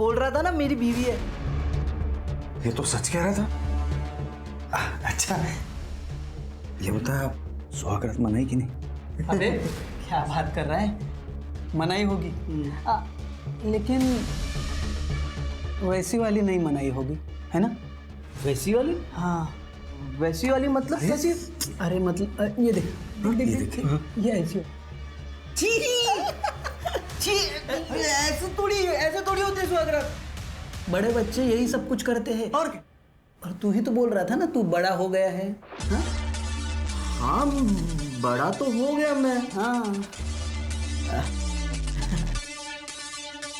बोल रहा था ना मेरी बीवी है। ये तो सच कह रहा था। अच्छा ये बता, स्वागत मनाई कि नहीं? अबे क्या बात कर रहा है, मनाई होगी। लेकिन वैसी वाली नहीं मनाई होगी, है ना? वैसी वाली? हाँ, वैसी वाली मतलब कैसी? अरे मतलब ये देख, ये ऐसी ऐसे थोड़ी होते स्वागत। बड़े बच्चे यही सब कुछ करते हैं। और तू ही तो बोल रहा था ना तू बड़ा हो गया है। हाँ बड़ा तो हो गया मैं। हाँ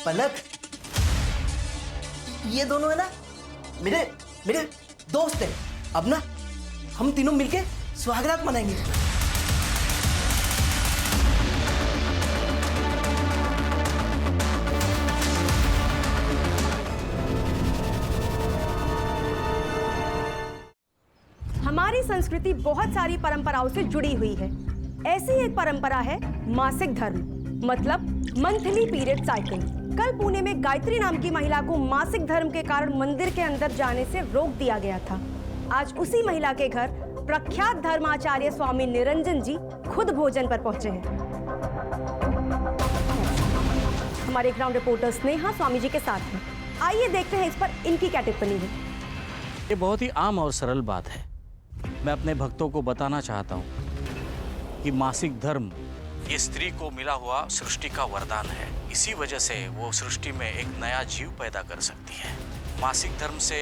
पलक, ये दोनों है ना मेरे मेरे दोस्त है। अब ना हम तीनों मिलके स्वागत मनाएंगे। हमारी संस्कृति बहुत सारी परंपराओं से जुड़ी हुई है। ऐसी एक परंपरा है मासिक धर्म, मतलब मंथली पीरियड साइकिल। कल पुणे में गायत्री नाम की महिला को मासिक धर्म के कारण मंदिर के अंदर जाने से रोक दिया गया था। आज उसी महिला के घर प्रख्यात धर्माचार्य स्वामी निरंजन जी खुद भोजन पर पहुंचे हैं। हमारे ग्राउंड रिपोर्टर स्नेहा स्वामी जी के साथ हैं। आइए देखते हैं इस पर इनकी क्या टिप्पणी है। ये बहुत ही आम और सरल बात है। मैं अपने भक्तों को बताना चाहता हूँ कि मासिक धर्म ये स्त्री को मिला हुआ सृष्टि का वरदान है। इसी वजह से वो सृष्टि में एक नया जीव पैदा कर सकती है। मासिक धर्म से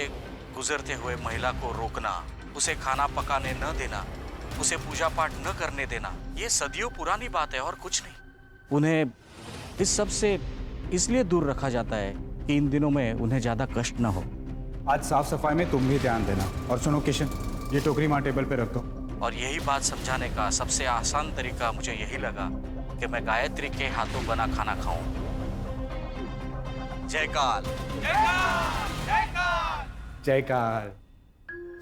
गुजरते हुए महिला को रोकना, उसे खाना पकाने न देना, उसे पूजा पाठ न करने देना, ये सदियों पुरानी बात है और कुछ नहीं। उन्हें इस सब से इसलिए दूर रखा जाता है कि इन दिनों में उन्हें ज्यादा कष्ट न हो। आज साफ सफाई में तुम भी ध्यान देना। और सुनो किशन, ये टोकरी माँ टेबल पे रख दो। और यही बात समझाने का सबसे आसान तरीका मुझे यही लगा कि मैं गायत्री के हाथों बना खाना खाऊं। जय काल। जय काल।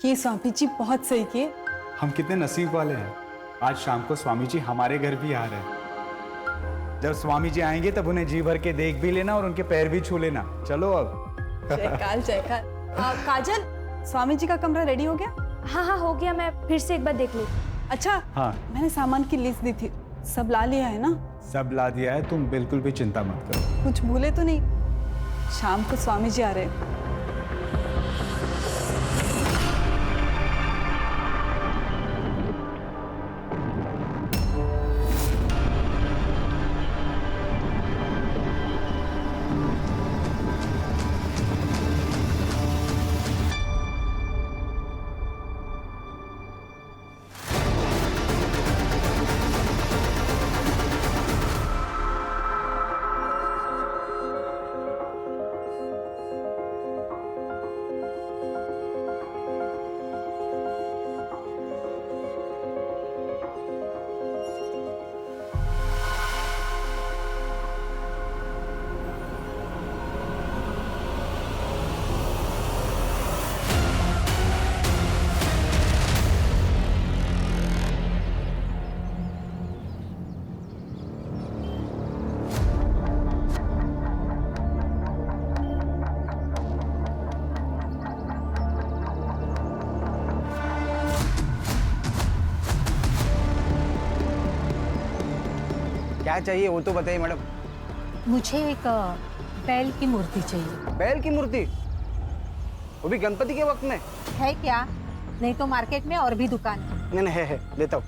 ये स्वामी जी बहुत सही किए। हम कितने नसीब वाले हैं, आज शाम को स्वामी जी हमारे घर भी आ रहे हैं। जब स्वामी जी आएंगे तब उन्हें जी भर के देख भी लेना और उनके पैर भी छू लेना। चलो अब। जयकाल जयकाल। काजल, स्वामी जी का कमरा रेडी हो गया? हाँ हो गया, मैं फिर से एक बार देख लूँ। अच्छा हाँ, मैंने सामान की लिस्ट दी थी, सब ला लिया है ना? सब ला दिया है, तुम बिल्कुल भी चिंता मत करो। कुछ भूले तो नहीं? शाम को स्वामी जी आ रहे हैं। क्या चाहिए वो तो बताइए मैडम। मुझे एक बैल की मूर्ति चाहिए। बैल की मूर्ति? वो भी गणपति के वक्त में? है क्या? नहीं तो मार्केट में और भी दुकान है। नहीं है, लेता हूँ।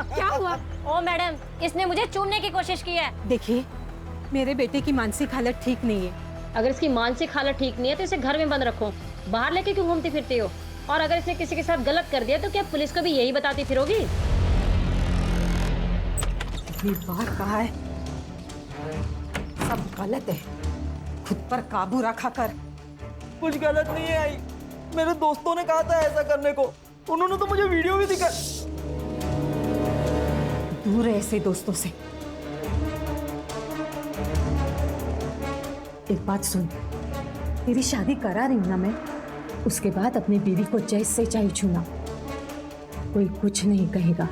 क्या हुआ? ओ मैडम, इसने मुझे चूमने की कोशिश की है। देखिए, मेरे बेटे की मानसिक हालत ठीक नहीं है। अगर इसकी मानसिक हालत ठीक नहीं है तो इसे घर में बंद रखो। बाहर लेके क्यों घूमती फिरती हो? और अगर इसने किसी के साथ गलत कर दिया तो क्या पुलिस को भी यही बताती फिरोगी? इतनी बार कहा है, सब गलत है। खुद पर काबू रखा कर। कुछ गलत नहीं है आई, मेरे दोस्तों ने कहा था ऐसा करने को। उन्होंने तो मुझे वीडियो भी दिखा। दूर है ऐसे दोस्तों से। एक बात सुन, तेरी शादी करा रही हूं ना मैं, उसके बाद अपनी बीवी को जैसे चाहे छूना, कोई कुछ नहीं कहेगा।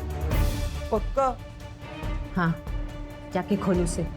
पक्का? हाँ, जाके खोलो उसे।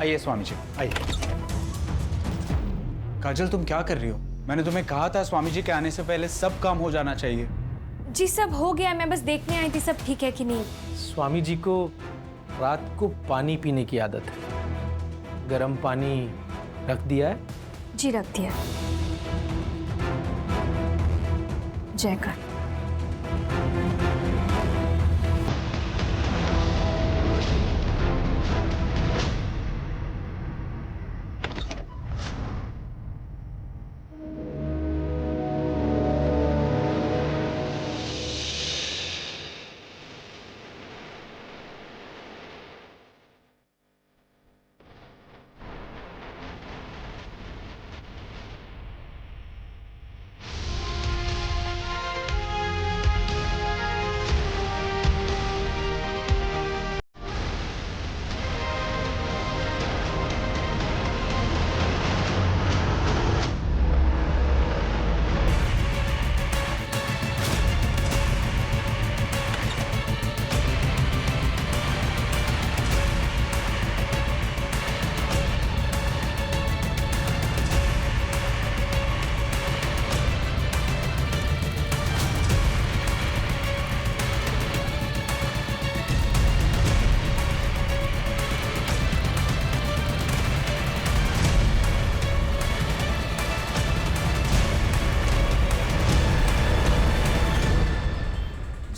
आइए स्वामी जी, आइए। काजल, तुम क्या कर रही हो? मैंने तुम्हें कहा था स्वामी जी के आने से पहले सब काम हो जाना चाहिए। जी सब हो गया, मैं बस देखने आई थी सब ठीक है कि नहीं। स्वामी जी को रात को पानी पीने की आदत है। गर्म पानी रख दिया है? जी रख दिया। जयकर।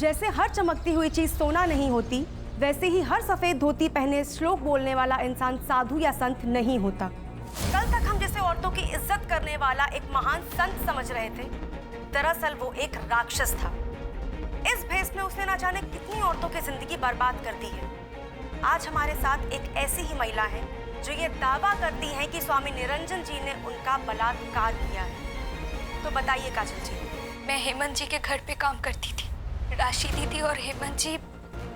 जैसे हर चमकती हुई चीज सोना नहीं होती, वैसे ही हर सफेद धोती पहने श्लोक बोलने वाला इंसान साधु या संत नहीं होता। कल तक हम जिसे औरतों की इज्जत करने वाला एक महान संत समझ रहे थे, दरअसल वो एक राक्षस था। इस भेष में उसने ना जाने कितनी औरतों की जिंदगी बर्बाद कर दी है। आज हमारे साथ एक ऐसी ही महिला है जो ये दावा करती है कि स्वामी निरंजन जी ने उनका बलात्कार किया है। तो बताइए काजल जी। मैं हेमंत जी के घर पे काम करती थी। राशि दीदी और हेमंत जी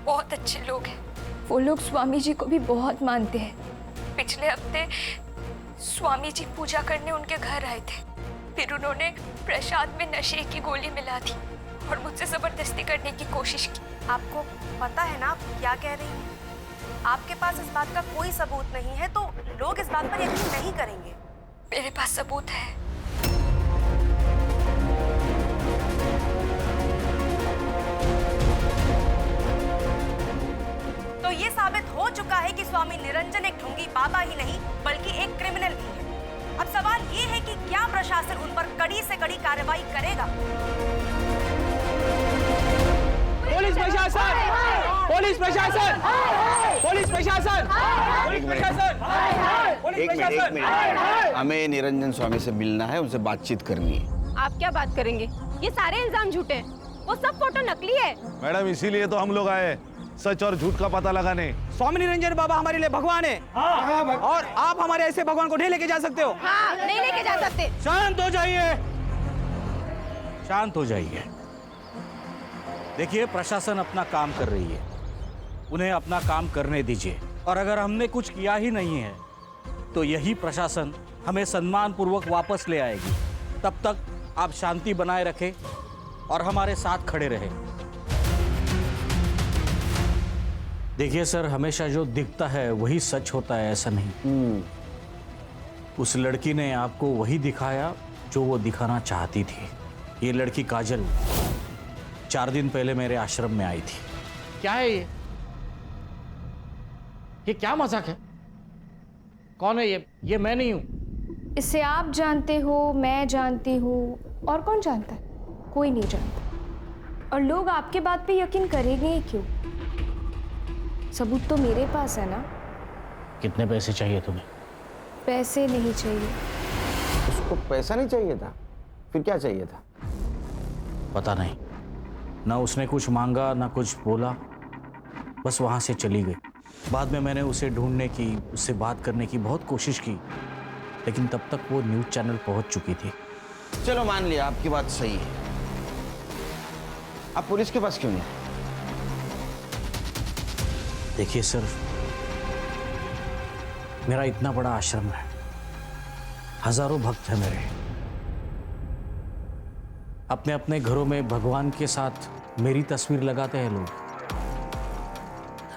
बहुत अच्छे लोग हैं। वो लोग स्वामी जी को भी बहुत मानते हैं। पिछले हफ्ते स्वामी जी पूजा करने उनके घर आए थे। फिर उन्होंने प्रसाद में नशे की गोली मिला दी और मुझसे जबरदस्ती करने की कोशिश की। आपको पता है ना आप क्या कह रही हैं? आपके पास इस बात का कोई सबूत नहीं है तो लोग इस बात पर यकीन नहीं करेंगे। मेरे पास सबूत है। तो ये साबित हो चुका है कि स्वामी निरंजन एक ढोंगी बाबा ही नहीं बल्कि एक क्रिमिनल भी है। अब सवाल ये है कि क्या प्रशासन उन पर कड़ी से कड़ी कार्रवाई करेगा? पुलिस प्रशासन! पुलिस प्रशासन! पुलिस प्रशासन! पुलिस प्रशासन! एक मिनट, हमें निरंजन स्वामी से मिलना है, उनसे बातचीत करनी है। आप क्या बात करेंगे? ये सारे इल्जाम झूठे हैं। वो सब फोटो नकली है। मैडम, इसीलिए तो हम लोग आए, सच और झूठ का पता लगाने। स्वामी निरंजन बाबा हमारे लिए भगवान है। और आप हमारे ऐसे भगवान को नहीं लेके जा सकते हो। हाँ, नहीं लेके जा सकते। शांत हो जाइए, शांत हो जाइए। देखिए, प्रशासन अपना काम कर रही है, उन्हें अपना काम करने दीजिए। और अगर हमने कुछ किया ही नहीं है तो यही प्रशासन हमें सम्मान पूर्वक वापस ले आएगी। तब तक आप शांति बनाए रखें और हमारे साथ खड़े रहें। देखिए सर, हमेशा जो दिखता है वही सच होता है, ऐसा नहीं। उस लड़की ने आपको वही दिखाया जो वो दिखाना चाहती थी। ये लड़की काजल 4 दिन पहले मेरे आश्रम में आई थी। क्या है ये क्या मजाक है? कौन है ये? ये मैं नहीं हूं। इसे आप जानते हो, मैं जानती हूँ, और कौन जानता है? कोई नहीं जानता। और लोग आपके बात पे यकीन करेंगे ही क्यों? सबूत तो मेरे पास है ना। कितने पैसे चाहिए तुम्हें? पैसे नहीं चाहिए। उसको पैसा नहीं चाहिए था, फिर क्या चाहिए था? पता नहीं, ना उसने कुछ मांगा ना कुछ बोला, बस वहां से चली गई। बाद में मैंने उसे ढूंढने की, उससे बात करने की बहुत कोशिश की, लेकिन तब तक वो न्यूज़ चैनल पहुंच चुकी थी। चलो मान लिया आपकी बात सही है, आप पुलिस के पास क्यों नहीं? देखिए सर, मेरा इतना बड़ा आश्रम है, हजारों भक्त हैं मेरे। अपने अपने घरों में भगवान के साथ मेरी तस्वीर लगाते हैं लोग।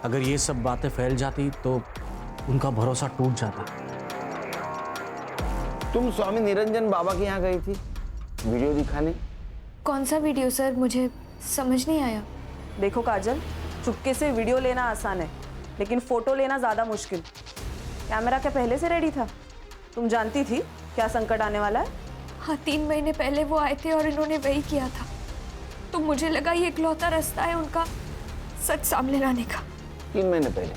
अगर ये सब बातें फैल जाती तो उनका भरोसा टूट जाता। तुम स्वामी निरंजन बाबा के यहाँ गई थी वीडियो दिखाने? कौन सा वीडियो सर, मुझे समझ नहीं आया। देखो काजल, चुपके से वीडियो लेना आसान है, लेकिन फोटो लेना ज्यादा मुश्किल। कैमरा क्या पहले से रेडी था? तुम जानती थी क्या संकट आने वाला है? हाँ, 3 महीने पहले वो आए थे और इन्होंने वही किया था, तो मुझे लगा ये इकलौता रास्ता है उनका सच सामने लाने का। 3 महीने पहले?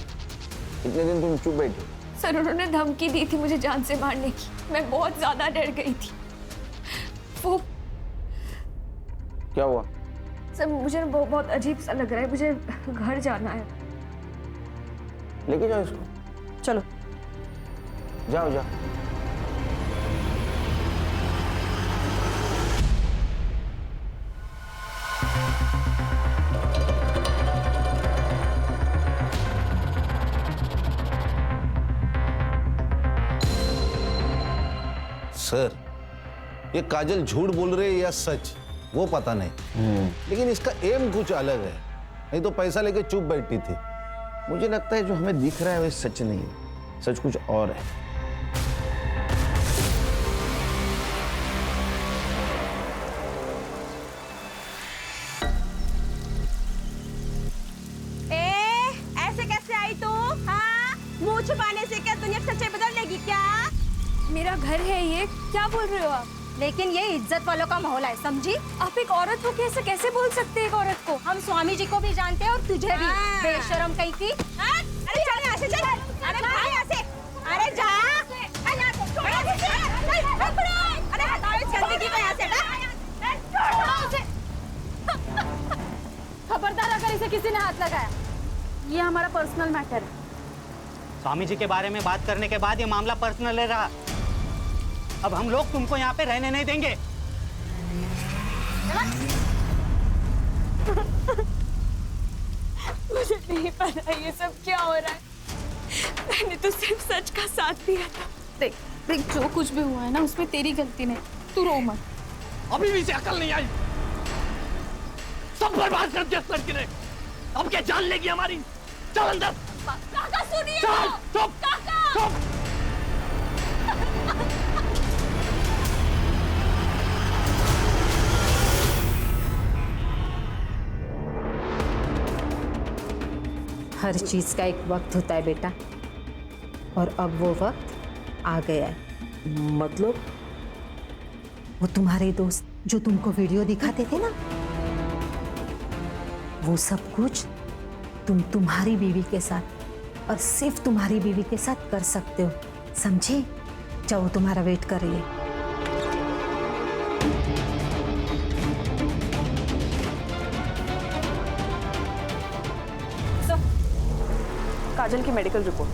इतने दिन तुम चुप बैठी? सर, उन्होंने धमकी दी थी मुझे जान से मारने की। मैं बहुत ज्यादा डर गई थी। वो क्या हुआ? सर, मुझे बहुत अजीब सा लग रहा है, मुझे घर जाना है। लेके जाओ इसको। चलो जाओ जाओ। सर, ये काजल झूठ बोल रही है या सच, वो पता नहीं, लेकिन इसका एम कुछ अलग है। नहीं तो पैसा लेके चुप बैठी थी। मुझे लगता है जो हमें दिख रहा है वो सच नहीं है, सच कुछ और है। ऐसे कैसे आई तू? हाँ, मुंह छुपाने से क्या दुनिया सच्चाई बदल लेगी क्या? मेरा घर है ये, क्या बोल रहे हो आप? लेकिन ये इज्जत वालों का माहौल है, समझी? आप एक औरत हो, कैसे कैसे बोल सकते हैं एक औरत को? हम स्वामी जी को भी जानते हैं और तुझे भी। बेशरम कहीं की। अरे चल यहाँ से, चल। अरे भाग यहाँ से। अरे जा। अरे हटाओ इस गंदगी को यहाँ से, हटा। खबरदार अगर इसे किसी ने हाथ लगाया, ये हमारा पर्सनल मैटर है। स्वामी जी के बारे में बात करने के बाद ये मामला पर्सनल रहा। अब हम लोग तुमको यहाँ पे रहने नहीं देंगे। मुझे नहीं पता ये सब क्या हो रहा है। मैंने तो सिर्फ सच का साथ दिया था। देख देख, जो कुछ भी हुआ है ना, उसमें तेरी गलती नहीं, तू रो मत। अभी भी इसे अकल नहीं आई, सब बर्बाद कर दिया सर ने। अब क्या जान लेगी हमारी? चल अंदर। काका सुनिए। चल, चुप, काका। चुप। हर चीज का एक वक्त होता है बेटा, और अब वो वक्त आ गया है। मतलब? वो तुम्हारे दोस्त जो तुमको वीडियो दिखाते थे ना, वो सब कुछ तुम तुम्हारी बीवी के साथ और सिर्फ तुम्हारी बीवी के साथ कर सकते हो, समझे? जाओ, तुम्हारा वेट कर रही है। काजल की मेडिकल रिपोर्ट।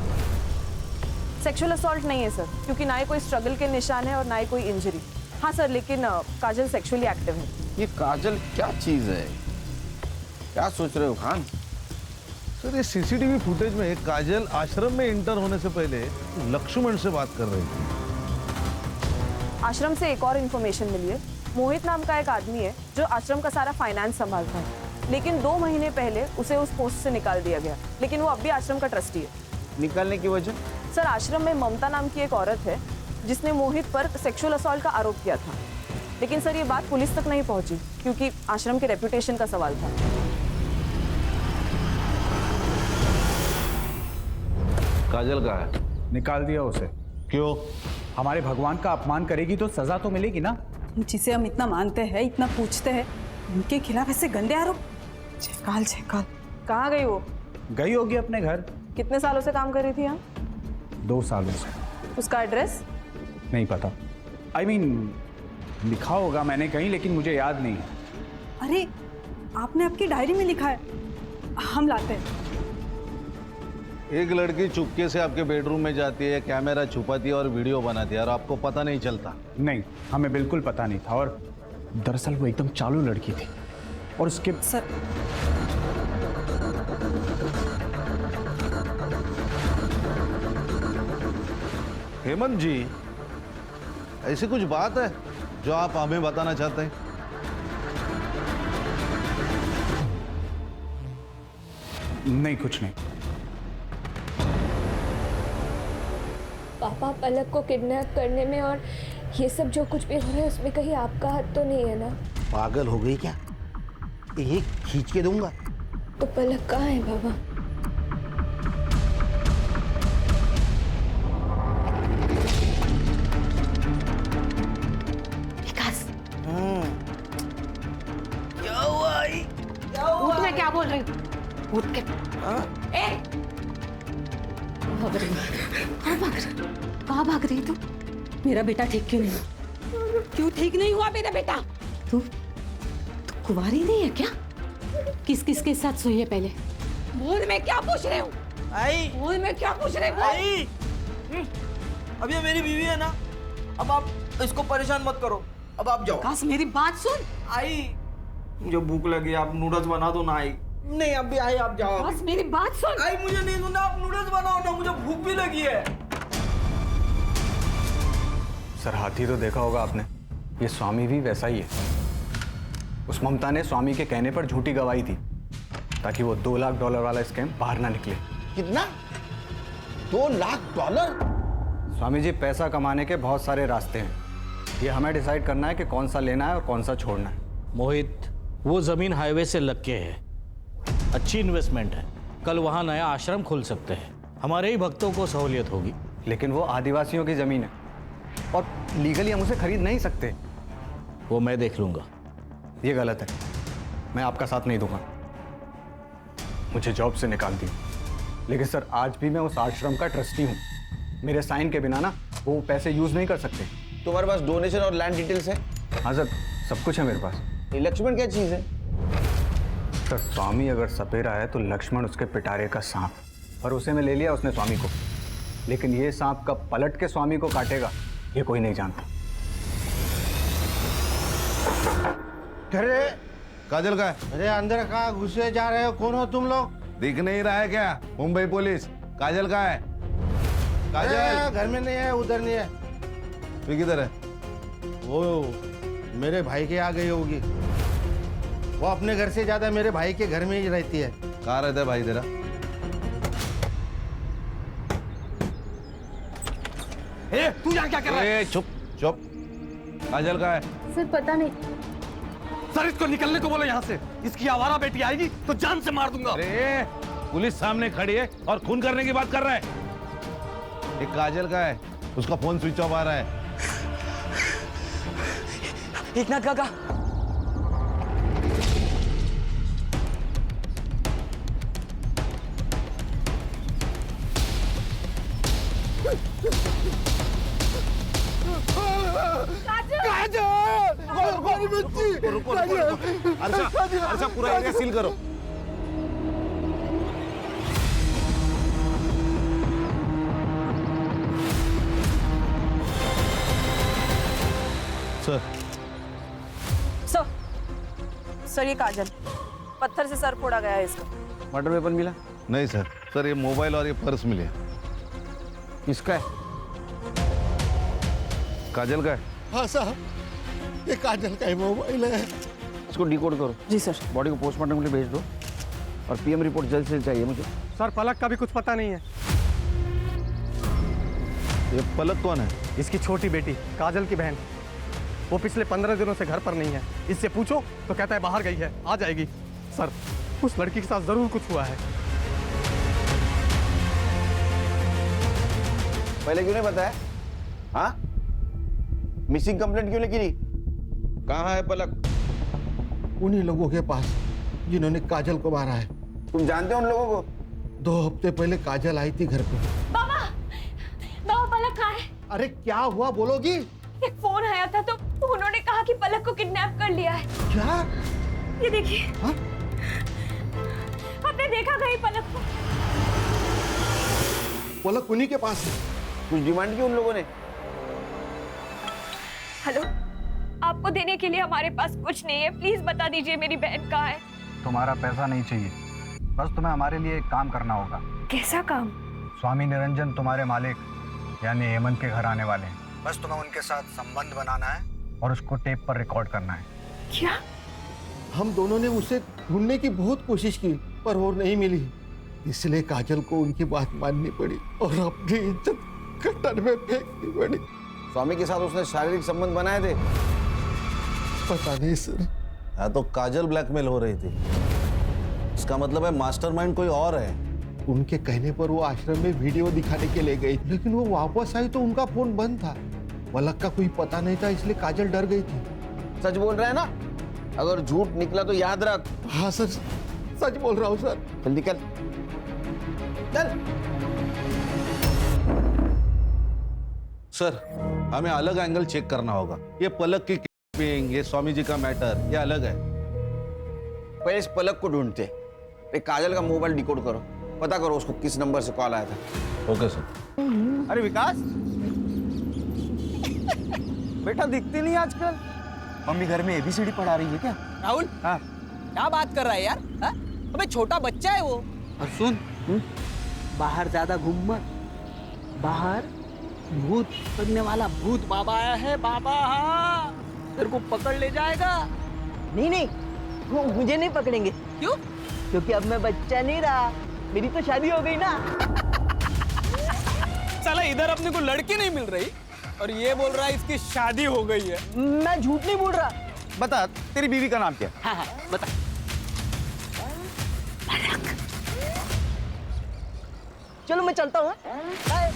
सेक्सुअल असॉल्ट नहीं है सर, क्योंकि ना ही कोई स्ट्रगल के निशान है और ना ही कोई इंजरी। हाँ सर, लेकिन काजल सेक्सुअली एक्टिव है। ये काजल क्या चीज है? क्या सोच रहे हो खान? सर, ये सीसीटीवी फुटेज में काजल आश्रम में इंटर होने से पहले लक्ष्मण से बात कर रही थी। आश्रम से एक और इन्फॉर्मेशन मिली है। मोहित नाम का एक आदमी है जो आश्रम का सारा फाइनेंस संभालता है, लेकिन 2 महीने पहले उसे उस पोस्ट से निकाल दिया गया, लेकिन वो अब भी आश्रम का ट्रस्टी है। निकालने की वजह? सर, आश्रम में ममता नाम की एक औरत है जिसने मोहित पर सेक्सुअल असॉल्ट का आरोप किया था, लेकिन सर ये बात पुलिस तक नहीं पहुंची क्योंकि आश्रम के रेपुटेशन का सवाल था। काजल कहाँ है? निकाल दिया उसे। क्यों? हमारे भगवान का अपमान करेगी तो सजा तो मिलेगी ना। जिसे हम इतना मानते हैं, इतना पूछते हैं, उनके खिलाफ ऐसे गंदे आरोप। जयकाल जयकाल। कहाँ गई वो? गई होगी अपने घर। कितने सालों से काम कर रही थी यहाँ? 2 सालों से। उसका एड्रेस? नहीं पता। I mean, लिखा होगा मैंने कहीं, लेकिन मुझे याद नहीं है। अरे आपने आपकी डायरी में लिखा है, हम लाते हैं। एक लड़की चुपके से आपके बेडरूम में जाती है, कैमरा छुपाती है और वीडियो बनाती है और आपको पता नहीं चलता। नहीं, हमें बिल्कुल पता नहीं था और दरअसल वो एकदम चालू लड़की थी और उसके सर हेमंत जी, ऐसी कुछ बात है जो आप हमें बताना चाहते हैं? नहीं, कुछ नहीं। पापा पलक को किडनैप करने में और ये सब जो कुछ भी हो रहा है उसमें कहीं आपका हाथ तो नहीं है ना? पागल हो गई क्या? एक खींच के दूंगा। तो पलक कहाँ है बाबा? विकास, क्या हुआ? उठ, मैं क्या बोल रही हूँ? उठ के भाग रही, कहाँ भाग रही तू? मेरा बेटा ठीक क्यों नहीं? क्यों ठीक नहीं हुआ मेरा बेटा? तू कुंवारी नहीं है क्या? किस किस के साथ सोई है पहले? बोल, मैं क्या पूछ रही हूँ? आई, बोल, मैं क्या पूछ रही हूँ? आई, अब ये मेरी बीवी है ना, अब आप इसको परेशान मत करो, अब आप जाओ। विकास, मेरी बात सुन। आई, मुझे भूख लगी, आप नूडल्स बना दो ना। आई नहीं, अब भी आई, आप जाओ। बस मेरी बात सुन। आई, मुझे नहीं सुनना, आप नूडल्स बनाओ ना, मुझे भूख भी लगी है। सर, हाथी तो देखा होगा आपने, ये स्वामी भी वैसा ही है। उस ममता ने स्वामी के कहने पर झूठी गवाही थी ताकि वो $2 लाख वाला स्कैम बाहर ना निकले। कितना? $2 लाख? स्वामी जी, पैसा कमाने के बहुत सारे रास्ते हैं, ये हमें डिसाइड करना है कि कौन सा लेना है और कौन सा छोड़ना है। मोहित, वो जमीन हाईवे से लग के है, अच्छी इन्वेस्टमेंट है। कल वहां नया आश्रम खुल सकते हैं, हमारे ही भक्तों को सहूलियत होगी। लेकिन वो आदिवासियों की जमीन है और लीगली हम उसे खरीद नहीं सकते। वो मैं देख लूंगा। ये गलत है, मैं आपका साथ नहीं दूंगा। मुझे जॉब से निकाल दी, लेकिन सर आज भी मैं उस आश्रम का ट्रस्टी हूँ। मेरे साइन के बिना ना वो पैसे यूज नहीं कर सकते। तुम्हारे पास डोनेशन और लैंड डिटेल्स है? हाँ सर, सब कुछ है मेरे पास। ये लक्ष्मण क्या चीज है? सर, स्वामी अगर सपेरा है तो लक्ष्मण उसके पिटारे का सांप, और उसे मैं ले लिया उसने स्वामी को। लेकिन ये सांप कब पलट के स्वामी को काटेगा ये कोई नहीं जानता। अरे काजल का है? अरे अंदर कहाँ घुसे जा रहे हो? कौन हो तुम लोग? दिख नहीं रहा है क्या? मुंबई पुलिस। काजल का है? काजल घर में नहीं है, उधर नहीं है। फिर किधर है? वो मेरे भाई के आ गई होगी। वो अपने घर से ज्यादा मेरे भाई के घर में ही रहती है। कहाँ रहता है भाई तेरा? तू यहाँ क्या कर रहा है? चुप चुप। काजल का है? सर पता नहीं। सर इसको निकलने को बोलो यहाँ से, इसकी आवारा बेटी आएगी तो जान से मार दूंगा। अरे पुलिस सामने खड़ी है और खून करने की बात कर रहा है। एक काजल का है, उसका फोन स्विच ऑफ आ रहा है। एकनाथ काका, रुको अर्षा, पूरा एरिया सील करो। सर ये काजल, पत्थर से सर फोड़ा गया है इसका। मर्डर वेपन मिला? नहीं सर, सर ये मोबाइल और ये पर्स मिले। किसका है? काजल का है? हाँ साहब, ये काजल का ही मोबाइल है। इसको डिकोड करो। जी सर। बॉडी को पोस्टमार्टम के लिए भेज दो और पीएम रिपोर्ट जल्द से जल्द चाहिए मुझे। सर पलक का भी कुछ पता नहीं है। ये पलक कौन है? इसकी छोटी बेटी, काजल की बहन। वो पिछले 15 दिनों से घर पर नहीं है। इससे पूछो तो कहता है बाहर गई है, आ जाएगी। सर उस लड़की के साथ जरूर कुछ हुआ है। पहले क्यों नहीं बताया? हाँ, मिसिंग कंप्लेंट क्यों नहीं की? कहाँ है पलक? उन्हीं लोगों के पास जिन्होंने काजल को मारा है। तुम जानते हो उन लोगों को? 2 हफ्ते पहले काजल आई थी घर पे। बाबा बाबा पलक कहाँ है? अरे क्या हुआ बोलोगी? एक फोन आया था तो उन्होंने कहा कि पलक को किडनैप कर लिया है। क्या? ये देखिए। आपने देखा कहीं पलक को? पलक उन्हीं के पास है। कुछ डिमांड की उन लोगों ने? हेलो, आपको देने के लिए हमारे पास कुछ नहीं है, प्लीज बता दीजिए मेरी बहन कहाँ है। तुम्हारा पैसा नहीं चाहिए, बस तुम्हें हमारे लिए एक काम करना होगा। कैसा काम? स्वामी निरंजन तुम्हारे मालिक यानी हेमंत के घर आने वाले हैं। बस तुम्हें उनके साथ संबंध बनाना है और उसको टेप पर रिकॉर्ड करना है। क्या? हम दोनों ने उसे ढूंढने की बहुत कोशिश की पर वो नहीं मिली, इसलिए काजल को उनकी बात माननी पड़ी और अपनी इज्जत कटर में फेंकनी पड़ी। स्वामी के साथ उसने शारीरिक संबंध बनाए थे? पता नहीं सर। हाँ तो काजल ब्लैकमेल हो रही थी, इसका मतलब है मास्टरमाइंड कोई और है। उनके कहने पर वो आश्रम में वीडियो दिखाने के लिए गई, लेकिन वो वापस आई तो उनका फोन बंद था। पलक का कोई पता नहीं था, इसलिए काजल डर गई थी। सच बोल रहा है ना? अगर झूठ निकला तो याद रख। हाँ सर, सच बोल रहा हूँ सर। जल्दी कर, चल। सर हमें अलग एंगल चेक करना होगा। ये पलक की किडनैपिंग, ये स्वामी जी का मैटर, ये अलग है। पहले इस पलक को ढूंढते। काजल का मोबाइल डिकोड करो, पता करो उसको किस नंबर से कॉल आया था। Okay sir. अरे विकास, बेटा दिखती नहीं आजकल। मम्मी घर में ABCD पढ़ा रही है क्या? राहुल, हाँ क्या बात कर रहा है यार? हाँ? अबे छोटा बच्चा है वो। और सुन, बाहर ज्यादा घूम मत। बाहर भूत बनने वाला भूत बाबा आया है। बाबा हाँ, तेरे को पकड़ ले जाएगा। नहीं नहीं, वो मुझे नहीं पकड़ेंगे। क्यों? क्योंकि अब मैं बच्चा नहीं रहा, मेरी तो शादी हो गई ना। साला इधर अपने को लड़की नहीं मिल रही और ये बोल रहा है इसकी शादी हो गई है। मैं झूठ नहीं बोल रहा। बता, तेरी बीवी का नाम क्या? हाँ हाँ बता। चलो मैं चलता हूँ। बाय।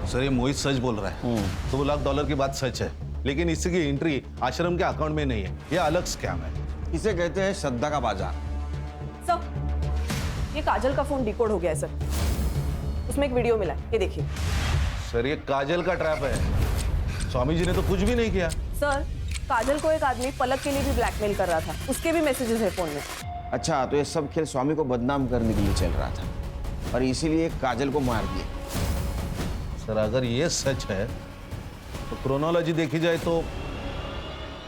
सर ये मोहित सच बोल रहा है। $2 लाख की बात सच है, लेकिन इसकी एंट्री आश्रम के अकाउंट में नहीं है, ये अलग स्कैम है। इसे कहते हैं श्रद्धा का बाजार। सर, ये काजल का फोन डिकोड हो गया है सर। उसमें एक वीडियो मिला है, ये देखिए। सर ये काजल का ट्रैप है, स्वामी जी ने तो कुछ भी नहीं किया। सर, काजल को एक आदमी पलक के लिए भी ब्लैकमेल कर रहा था, उसके भी मैसेजेस है फोन में। अच्छा, तो ये सब खेल स्वामी को बदनाम करने के लिए चल रहा था और इसीलिए काजल को मार दिया। सर अगर ये सच है तो क्रोनोलॉजी देखी जाए तो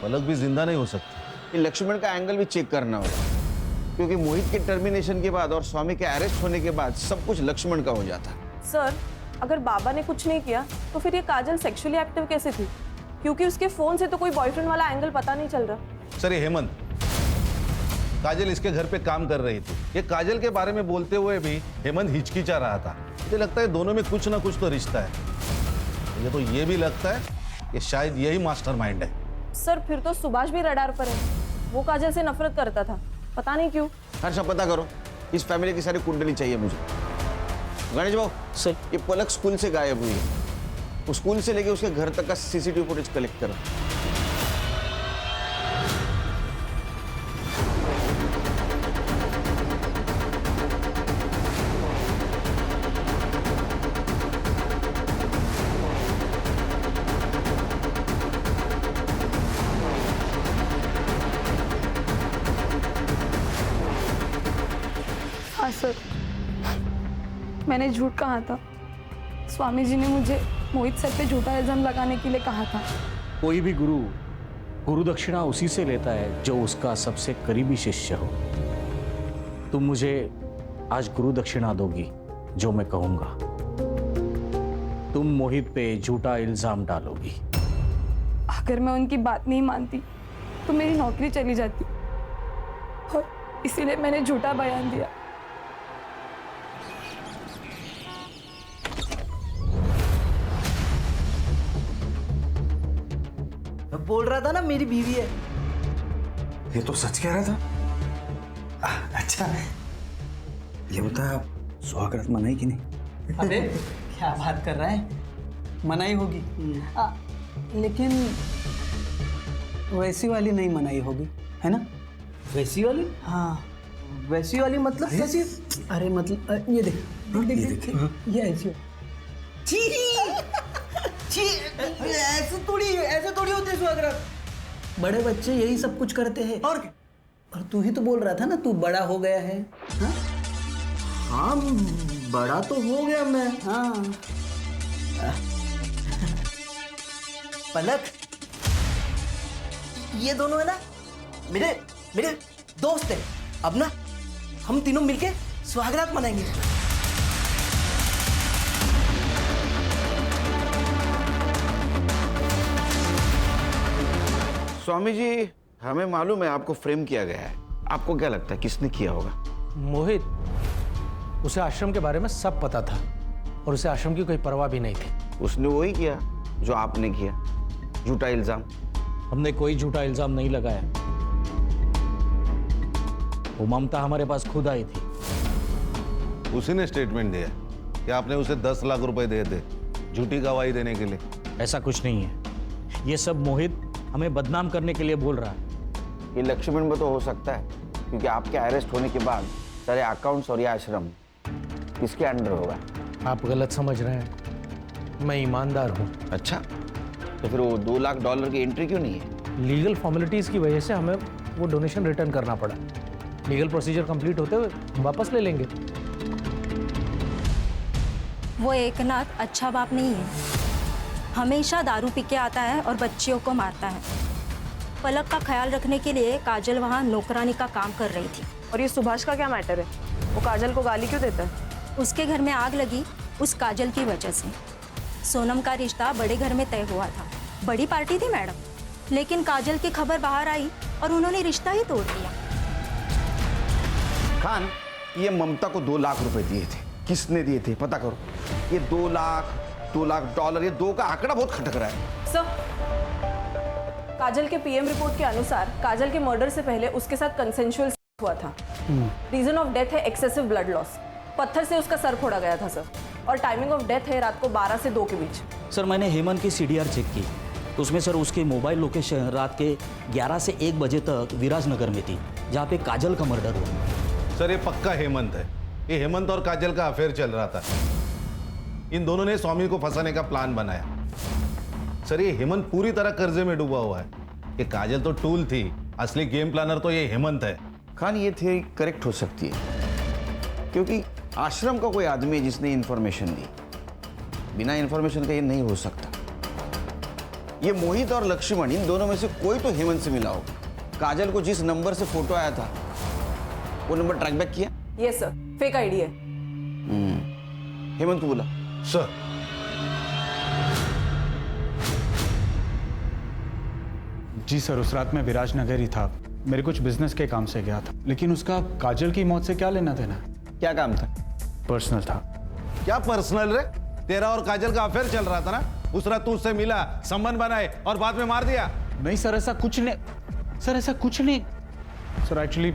पलक भी जिंदा नहीं हो सकती। ये लक्ष्मण का एंगल भी चेक करना होगा, क्योंकि मोहित के टर्मिनेशन के बाद और स्वामी के अरेस्ट होने के बाद सब कुछ लक्ष्मण का हो जाता। सर, अगर बाबा ने कुछ नहीं किया तो फिर ये काजल सेक्सुअली एक्टिव कैसे थी? क्योंकि उसके फोन से तो कोई बॉयफ्रेंड वाला एंगल पता नहीं चल रहा। सर ये हेमंत, काजल इसके घर पे काम कर रही थी। ये काजल के बारे में बोलते हुए भी हेमंत हिचकिचा रहा था। मुझे लगता है दोनों में कुछ ना कुछ तो रिश्ता है। मुझे तो ये भी लगता है कि शायद यही मास्टरमाइंड है। सर, फिर तो सुभाष भी रडार पर है। वो काजल से नफरत करता था, पता नहीं क्यों। हर्षा पता करो, इस फैमिली की सारी कुंडली चाहिए मुझे। गणेश भाऊ सर, ये पलक स्कूल से गायब हुई है, उस स्कूल से लेके उसके घर तक का CCTV फुटेज कलेक्ट करो। हाँ सर, मैंने झूठ कहा था। स्वामी जी ने मुझे मोहित सर पे झूठा इल्जाम लगाने के लिए कहा था। कोई भी गुरु दक्षिणा उसी से लेता है जो उसका सबसे करीबी शिष्य हो। तुम मुझे आज गुरु दक्षिणा दोगी जो मैं कहूंगा। तुम मोहित पे झूठा इल्जाम डालोगी। अगर मैं उनकी बात नहीं मानती तो मेरी नौकरी चली जाती, और इसीलिए मैंने झूठा बयान दिया। बोल रहा था ना मेरी बीवी है। ये तो सच कह रहा था। अच्छा ये बता, सुहागरात मनाई कि नहीं? अबे क्या बात कर रहा है, मनाई होगी। लेकिन वैसी वाली नहीं मनाई होगी, है ना? वैसी वाली? हाँ। वैसी वाली मतलब कैसी? अरे मतलब ये देख, ये देख, ये ऐसी। ऐसे थोड़ी होते सुहागरात। बड़े बच्चे यही सब कुछ करते हैं। और क्या? और तू ही तो बोल रहा था ना तू बड़ा हो गया है। हाँ? हाँ, बड़ा तो हो गया मैं। हाँ। पलक, ये दोनों है ना मेरे मेरे दोस्त हैं। अब ना हम तीनों मिलके सुहागरात मनाएंगे। स्वामी जी, हमें मालूम है आपको फ्रेम किया गया है। आपको क्या लगता है किसने किया होगा? मोहित, उसे आश्रम के बारे में सब पता था और उसे आश्रम की कोई परवाह भी नहीं थी। उसने वही किया जो आपने किया, झूठा इल्जाम। हमने कोई झूठा इल्जाम नहीं लगाया। वो ममता हमारे पास खुद आई थी। उसी ने स्टेटमेंट दिया कि आपने उसे 10 लाख रुपए दिए थे झूठी गवाही देने के लिए। ऐसा कुछ नहीं है। ये सब मोहित हमें बदनाम करने के लिए बोल रहा है। ये लक्ष्मण में तो हो सकता है, क्योंकि आपके अरेस्ट होने के बाद सारे अकाउंट्स और ये आश्रम किसके अंडर होगा? आप गलत समझ रहे हैं, मैं ईमानदार हूँ। अच्छा, तो फिर वो $2 लाख की एंट्री क्यों नहीं है? लीगल फॉर्मेलिटीज की वजह से हमें वो डोनेशन रिटर्न करना पड़ा। लीगल प्रोसीजर कंप्लीट होते हुए हम वापस ले लेंगे। वो एकनाथ अच्छा बाप नहीं है, हमेशा दारू पी के आता है और बच्चियों को मारता है। पलक का ख्याल रखने के लिए काजल वहाँ नौकरानी का काम कर रही थी। और ये सुभाष का क्या मैटर है? वो काजल को गाली क्यों देता है? उसके घर में आग लगी उस काजल की वजह से। सोनम का रिश्ता बड़े घर में तय हुआ था, बड़ी पार्टी थी मैडम, लेकिन काजल की खबर बाहर आई और उन्होंने रिश्ता ही तोड़ दिया। खान, ये ममता को 2 लाख रुपए दिए थे, किसने दिए थे पता करो। ये $2 लाख, ये 2 का आंकड़ा बहुत खटक रहा है। सर, काजल के पीएम रिपोर्ट के अनुसार काजल के मर्डर से पहले उसके साथ कंसेंशुअल हुआ था। रीजन ऑफ डेथ है एक्सेसिव ब्लड लॉस। पत्थर से उसका सर फोड़ा गया था सर। और टाइमिंग ऑफ डेथ है रात को 12 से 2 के बीच। सर, मैंने हेमंत की CDR चेक की तो उसमें सर उसकी मोबाइल लोकेशन रात के 11 से 1 बजे तक विराजनगर में थी, जहाँ पे काजल का मर्डर हुआ। सर, ये पक्का हेमंत है। ये हेमंत और काजल का अफेयर चल रहा था। इन दोनों ने स्वामी को फंसाने का प्लान बनाया। सर, ये हेमंत पूरी तरह कर्जे में डूबा हुआ है। ये काजल तो टूल थी, असली गेम प्लानर तो ये हेमंत है। खान, ये थियरी करेक्ट हो सकती है, क्योंकि आश्रम का कोई आदमी है जिसने इन्फॉर्मेशन दी। बिना इन्फॉर्मेशन का ये नहीं हो सकता। ये मोहित और लक्ष्मण, इन दोनों में से कोई तो हेमंत से मिला होगा। काजल को जिस नंबर से फोटो आया था वो नंबर ट्रैक बैक किया? यस सर, फेक आईडी है। हेमंत को बोला। सर, जी सर, उस रात मैं विराजनगर ही था। मेरे कुछ बिजनेस के काम से गया था, लेकिन उसका काजल की मौत से क्या लेना देना? क्या काम था? पर्सनल था। क्या पर्सनल रे? तेरा और काजल का अफेयर चल रहा था ना। उस रात तू उससे मिला, संबंध बनाए और बाद में मार दिया। नहीं सर, ऐसा कुछ नहीं। सर, ऐसा कुछ नहीं। सर, एक्चुअली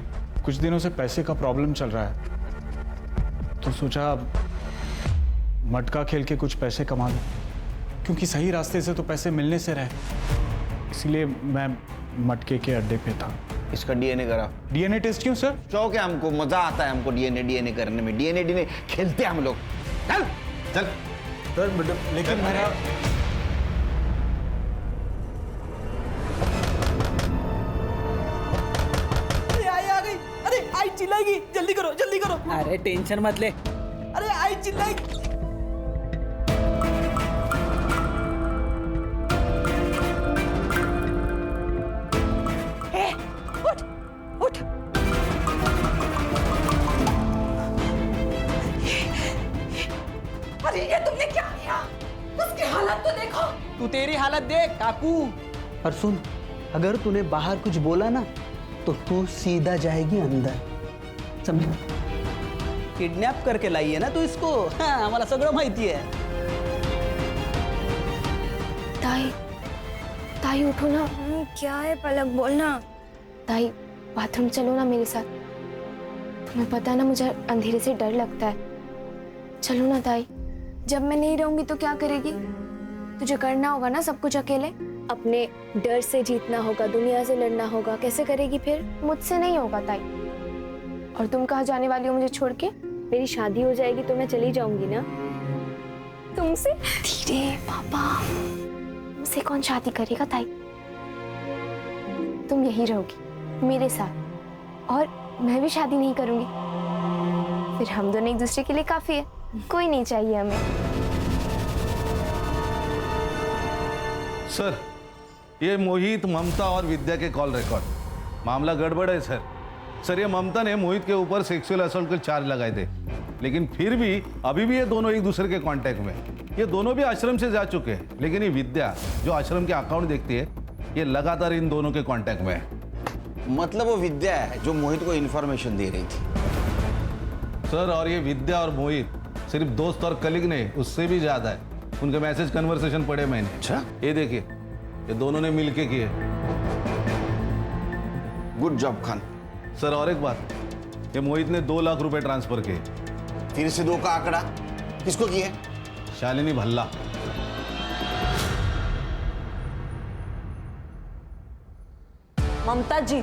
कुछ दिनों से पैसे का प्रॉब्लम चल रहा है, तो सोचा मटका खेल के कुछ पैसे कमा लूं, क्योंकि सही रास्ते से तो पैसे मिलने से रहे। इसलिए मैं मटके के अड्डे पे था। इसका डीएनए करा। डीएनए टेस्ट क्यों सर? शौक है हमको, मजा आता है हमको डीएनए करने में। डीएनए खेलते हैं हम लोग। चल चल सर, लेकिन मेरा आई आ गई। अरे आई चिल्लाएगी, जल्दी करो जल्दी करो। अरे टेंशन मत ले। अरे आई चिल्लाएगी। उठ उठ। अरे ये तुमने क्या किया? उसकी हालत तो देखो। तू तेरी हालत देख काकू। और सुन, अगर तूने बाहर कुछ बोला ना तो तू सीधा जाएगी अंदर, समझ? किडनैप करके लाई है ना तू इसको। हाँ, आम्हाला सगळं माहिती है। ताई, ताई उठो ना। क्या है पलक, बोलना। ताई, बाथरूम चलो ना मेरे साथ। तुम्हें पता है ना मुझे अंधेरे से डर लगता है। चलो ना ताई। जब मैं नहीं रहूंगी तो क्या करेगी? तुझे करना होगा ना सब कुछ अकेले। अपने डर से जीतना होगा, दुनिया से लड़ना होगा। कैसे करेगी फिर? मुझसे नहीं होगा ताई। और तुम कहाँ जाने वाली हो मुझे छोड़ के? मेरी शादी हो जाएगी तो मैं चली जाऊंगी ना। तुमसे? धीरे पापा, तुमसे कौन शादी करेगा ताई? तुम यही रहोगी मेरे साथ, और मैं भी शादी नहीं करूंगी। फिर हम दोनों एक दूसरे के लिए काफी है, कोई नहीं चाहिए हमें। सर, ये मोहित, ममता और विद्या के कॉल रिकॉर्ड। मामला गड़बड़ है सर। सर, ये ममता ने मोहित के ऊपर सेक्सुअल असॉल्ट के चार्ज लगाए थे, लेकिन फिर भी अभी भी ये दोनों एक दूसरे के कांटेक्ट में हैं। ये दोनों भी आश्रम से जा चुके हैं, लेकिन ये विद्या जो आश्रम के अकाउंट देखती है, ये लगातार इन दोनों के कांटेक्ट में है। मतलब वो विद्या है जो मोहित को इन्फॉर्मेशन दे रही थी। सर, और ये विद्या और मोहित सिर्फ दोस्त और कलीग नहीं, उससे भी ज्यादा है। उनके मैसेज कन्वर्सेशन पढ़े मैंने। अच्छा, ये देखिए, ये दोनों ने मिलके किए। Good job Khan. सर, और एक बात, ये मोहित ने 2 लाख रुपए ट्रांसफर किए। फिर से 2 का आंकड़ा किसको किए? शालिनी भल्ला। ममता जी,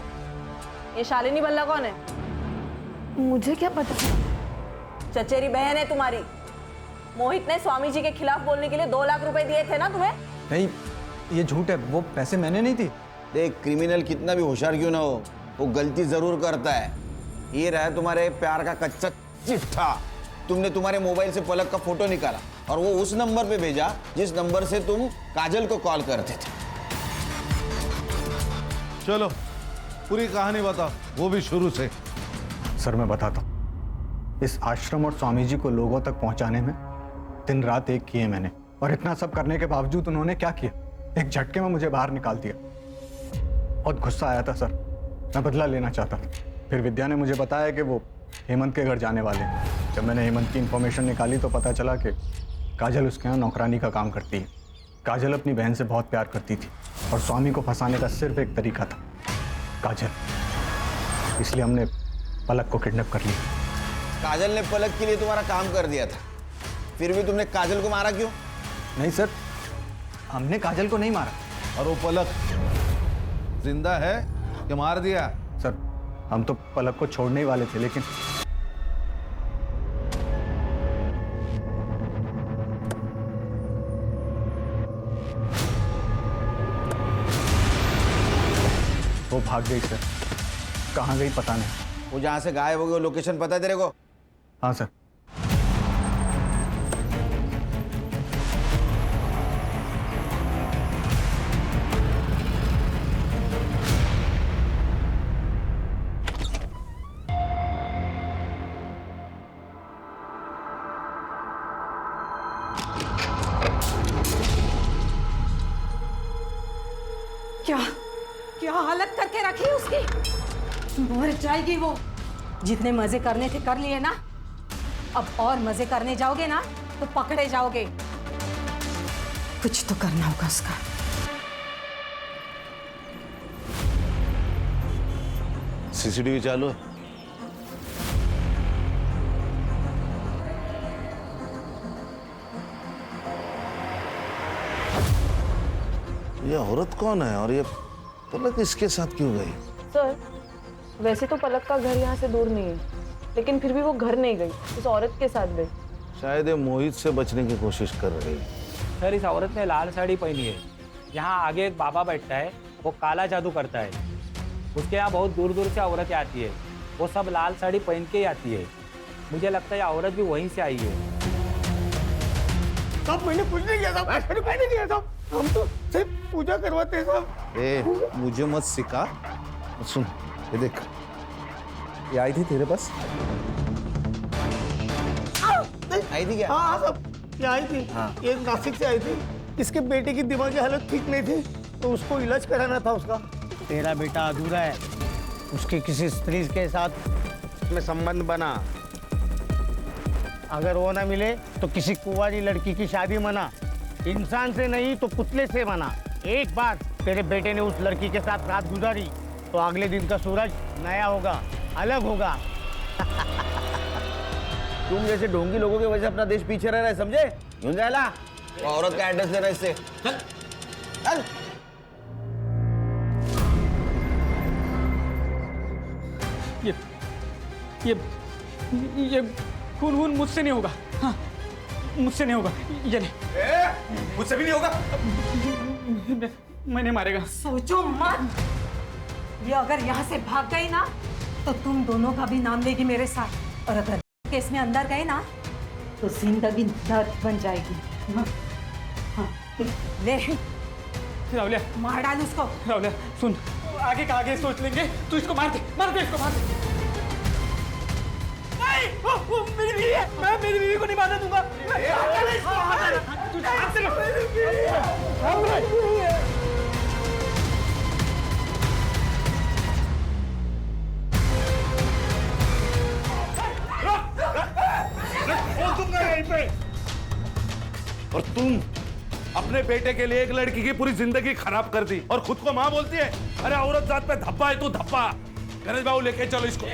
ये शालिनी भल्ला कौन है? मुझे क्या पता? चचेरी बहन है तुम्हारी। मोहित ने स्वामी जी के खिलाफ बोलने के लिए 2 लाख रुपए दिए थे ना तुम्हें? नहीं, ये झूठ है, वो पैसे मैंने नहीं दी। देख, क्रिमिनल कितना भी होशियार क्यों ना हो, वो गलती जरूर करता है। ये रहा तुम्हारे प्यार का कच्चा चिट्ठा। तुमने तुम्हारे मोबाइल से पलक का फोटो निकाला और वो उस नंबर पे भेजा जिस नंबर से तुम काजल को कॉल करते थे। चलो पूरी कहानी बताओ, वो भी शुरू से। सर, मैं बताता हूँ। इस आश्रम और स्वामी जी को लोगों तक पहुंचाने में दिन रात एक किए मैंने, और इतना सब करने के बावजूद उन्होंने क्या किया, एक झटके में मुझे बाहर निकाल दिया। बहुत गुस्सा आया था सर, मैं बदला लेना चाहता था। फिर विद्या ने मुझे बताया कि वो हेमंत के घर जाने वाले हैं। जब मैंने हेमंत की इन्फॉर्मेशन निकाली तो पता चला कि काजल उसके यहाँ नौकरानी का काम करती है। काजल अपनी बहन से बहुत प्यार करती थी और स्वामी को फंसाने का सिर्फ एक तरीका था, काजल। इसलिए हमने पलक को किडनैप कर लिया। काजल ने पलक के लिए तुम्हारा काम कर दिया था, फिर भी तुमने काजल को मारा क्यों? नहीं सर, हमने काजल को नहीं मारा। और वो पलक जिंदा है कि मार दिया? सर, हम तो पलक को छोड़ने ही वाले थे, लेकिन वो भाग गई सर। कहाँ गई पता नहीं। वो जहां से गायब हो गई, वो लोकेशन पता है तेरे को? हाँ सर। क्या क्या हालत करके रखी उसकी? मर जाएगी वो। जितने मजे करने थे कर लिए ना, अब और मजे करने जाओगे ना तो पकड़े जाओगे। कुछ तो करना होगा उसका। सीसीटीवी चालू है? ये औरत कौन है और ये पलक इसके साथ क्यों गई? सर, वैसे तो पलक का घर यहाँ से दूर नहीं है, लेकिन फिर भी वो घर नहीं गई, उस औरत के साथ गई। शायद ये मोहित से बचने की कोशिश कर रही है। सर, इस औरत ने लाल साड़ी पहनी है। यहाँ आगे एक बाबा बैठता है, वो काला जादू करता है। उसके यहाँ बहुत दूर दूर से औरतें आती है, वो सब लाल साड़ी पहन के ही आती है। मुझे लगता है ये औरत भी वहीं से आई है। साहब, मैंने कुछ नहीं किया साहब, मैंने नहीं किया साहब। हम तो सिर्फ पूजा करवाते हैं साहब। ए, मुझे मत सिखा। सुन, ये देख, ये आई थी तेरे पास? आई थी क्या? हाँ साहब, ये आई थी। हाँ। ये नासिक से आई थी। इसके बेटे की दिमागी हालत ठीक नहीं थी, तो उसको इलाज कराना था उसका। तेरा बेटा अधूरा है, उसके किसी स्त्री के साथ में संबंध बना। अगर वो ना मिले तो किसी कुंवारी लड़की की शादी मना। इंसान से नहीं तो पुतले से मना। एक बार तेरे बेटे ने उस लड़की के साथ रात गुजारी तो अगले दिन का सूरज नया होगा, अलग होगा। तुम जैसे ढोंगी लोगों की वजह से अपना देश पीछे रह रहा है, समझे? झुंझैला, औरत का एड्रेस देना इससे। चल चल। ये खून वून मुझसे नहीं होगा। हाँ, मुझसे नहीं होगा। ये नहीं, मुझसे भी नहीं होगा। मैं नहीं मारेगा। सोचो मत, ये अगर यहाँ से भाग गई ना तो तुम दोनों का भी नाम लेगी मेरे साथ, और अगर केस में अंदर गए ना तो जिंदगी दर्द बन जाएगी। हाँ, हाँ, ले राहुलिया, मार डाल उसको। राहुलिया सुन, आगे का आगे सोच लेंगे। तू इसको मार दे इसको मार दे। नहीं, वो मेरी बीवी है, मैं मेरी बीवी को नहीं मारने दूंगा। और तुम अपने बेटे के लिए एक लड़की की पूरी जिंदगी खराब कर दी और खुद को मां बोलती है। अरे औरत जात पे धब्बा है तू, धब्बा। गणेश बाबू लेके चलो इसको। चल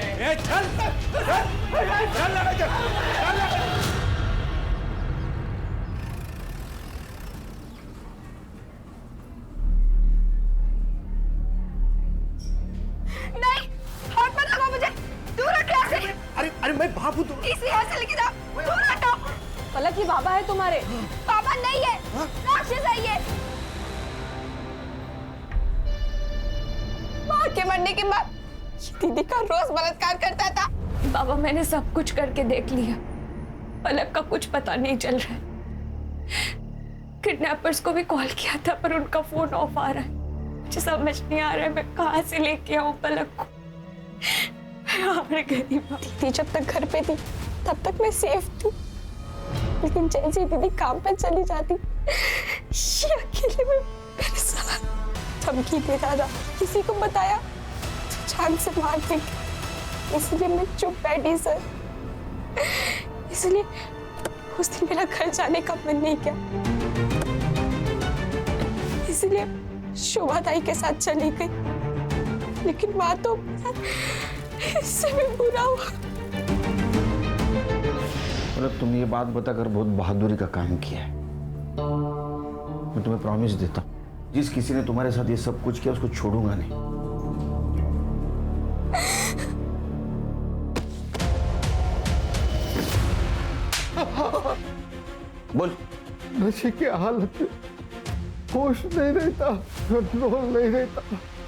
नहीं, हाथ मत लगाओ मुझे, दूर हटो यहाँ से। अरे मैं बाबू तो इसे यहाँ से लेके जाओ, दूर हटो। पलक, ये बाबा है तुम्हारे? पापा नहीं है, राक्षस है ये। माँ के मरने के बाद दीदी का रोज बलात्कार करता था। बाबा, मैंने सब कुछ करके देख लिया, पलक का कुछ पता नहीं चल रहा है। किडनैपर्स को भी कॉल किया था पर उनका फोन ऑफ आ रहा है। मुझे समझ नहीं आ रहा है मैं कहाँ से लेके आऊं पलक को। मैं गरीब दीदी जब तक घर पे थी तब तक मैं सेफ थी, लेकिन जैसे दीदी काम पे चली जाती ये अकेले में मेरे साथ धमकी देता था। किसी को बताया तो जान से मार देंगे, इसलिए मैं चुप बैठी सर। इसलिए उस दिन मेरा घर जाने का मन नहीं किया, इसलिए शोभा ताई के साथ चली गई। लेकिन माँ तो इससे भी बुरा हुआ। मतलब तुम ये बात बताकर बहुत बहादुरी का काम किया है। मैं तुम्हें प्रॉमिस देता हूँ, जिस किसी ने तुम्हारे साथ ये सब कुछ किया उसको छोड़ूंगा नहीं। बोल। नशे की हालत में होश नहीं रहता, कंट्रोल नहीं रहता,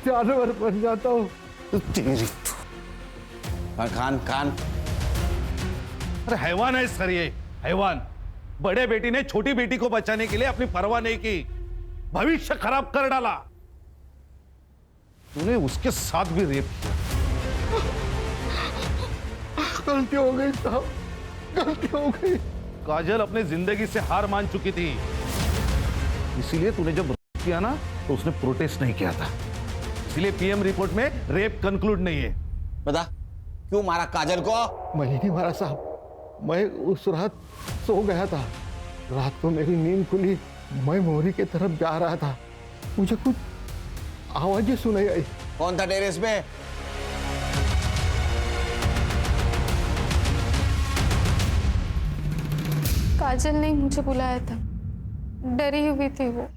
जानवर बन जाता हूँ। तेरी खान खान। अरे हैवान है सर, ये हैवान। बड़े बेटी ने छोटी बेटी को बचाने के लिए अपनी परवाह नहीं की, भविष्य खराब कर डाला। तूने उसके साथ भी रेप किया। गलती हो गई साहब, गलती हो गई। काजल अपने जिंदगी से हार मान चुकी थी, इसीलिए तूने जब रेप किया ना तो उसने प्रोटेस्ट नहीं किया था। इसलिए पीएम रिपोर्ट में रेप कंक्लूड नहीं है। बता क्यों मारा काजल को? मैं नहीं मारा साहब, मैं उस रात सो गया था। रात को मेरी नींद खुली, मैं मोरी की तरफ जा रहा था, मुझे कुछ आवाजें सुनाई आई। कौन था टेरेस पे? काजल ने मुझे बुलाया था, डरी हुई थी वो।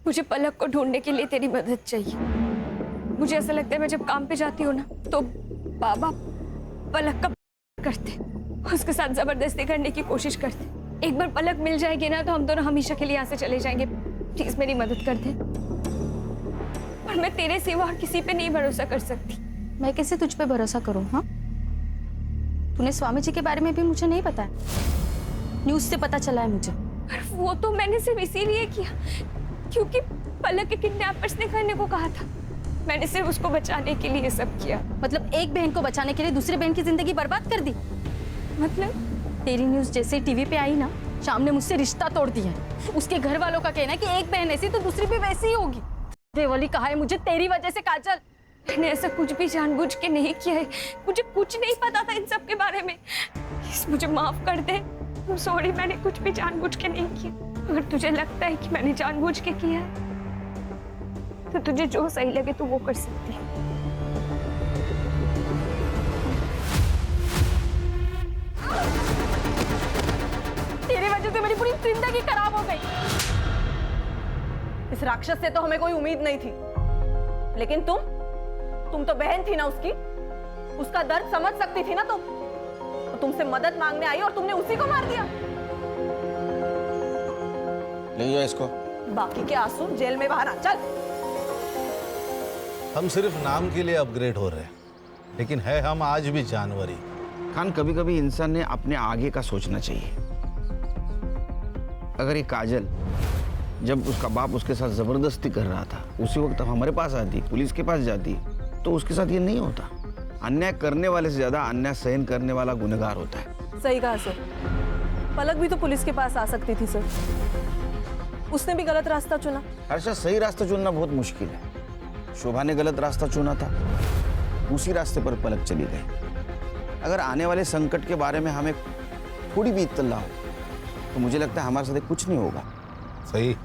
मुझे पलक को ढूंढने के लिए तेरी मदद चाहिए। मुझे ऐसा लगता है मैं जब काम पे जाती हूँ ना तो बाबा पलक का करते, उसके साथ जबरदस्ती करने की कोशिश करते। एक बार पलक मिल जाएगी ना तो हम दोनों हमेशा के लिए यहाँ से चले जाएंगे। प्लीज मेरी मदद कर दे। और मैं तेरे सिवा और किसी पे नहीं भरोसा कर सकती। मैं कैसे तुझ पे भरोसा करूँ? हाँ, तूने स्वामी जी के बारे में भी मुझे नहीं बताया, न्यूज से पता चला है मुझे। वो तो मैंने सिर्फ इसीलिए किया क्योंकि पलक के किडनैपर्स ने करने को कहा था। मैंने सिर्फ उसको बचाने के लिए सब किया। मतलब एक बहन को बचाने के लिए दूसरे बहन की जिंदगी बर्बाद कर दी? मतलब तेरी न्यूज जैसे टीवी पे आई ना, शाम ने मुझसे रिश्ता तोड़ दिया है। उसके घर वालों का कहना है कि एक बहन ऐसी तो दूसरी भी वैसी ही होगी। देवली कहा है मुझे तेरी वजह से काजल। मैंने ऐसा कुछ भी जानबूझ के नहीं किया है, मुझे कुछ नहीं पता था इन सब के बारे में। प्लीज मुझे माफ कर दे। सॉरी, मैंने कुछ भी जानबूझ के नहीं किया। अगर तुझे लगता है कि मैंने जानबूझ के किया है तो तुझे जो सही लगे तू वो कर सकती है। तेरी वजह से मेरी पूरी जिंदगी खराब हो गई। इस राक्षस से तो हमें कोई उम्मीद नहीं थी, लेकिन तुम तो बहन थी ना उसकी, उसका दर्द समझ सकती थी ना तुम, तो तुमसे मदद मांगने आई और तुमने उसी को मार दिया। ले जाओ इसको। बाकी के आंसू जेल में बाहर आ। चल। हम सिर्फ नाम के लिए अपग्रेड हो रहे हैं, लेकिन है हम आज भी जानवर ही। खान, कभी कभी इंसान ने अपने आगे का सोचना चाहिए। अगर ये काजल जब उसका बाप उसके साथ जबरदस्ती कर रहा था, उसी वक्त हमारे पास आती, पुलिस के पास जाती, तो उसके साथ ये नहीं होता। अन्याय करने वाले से ज्यादा अन्याय सहन करने वाला गुनहगार होता है। सही कहा सर। पलक भी तो पुलिस के पास आ सकती थी सर, उसने भी गलत रास्ता चुना। हर्षा, सही रास्ता चुनना बहुत मुश्किल है। शोभा ने गलत रास्ता चुना था, उसी रास्ते पर पलक चली गई। अगर आने वाले संकट के बारे में हमें थोड़ी भी इत्तला हो, तो मुझे लगता है हमारे साथ कुछ नहीं होगा। सही।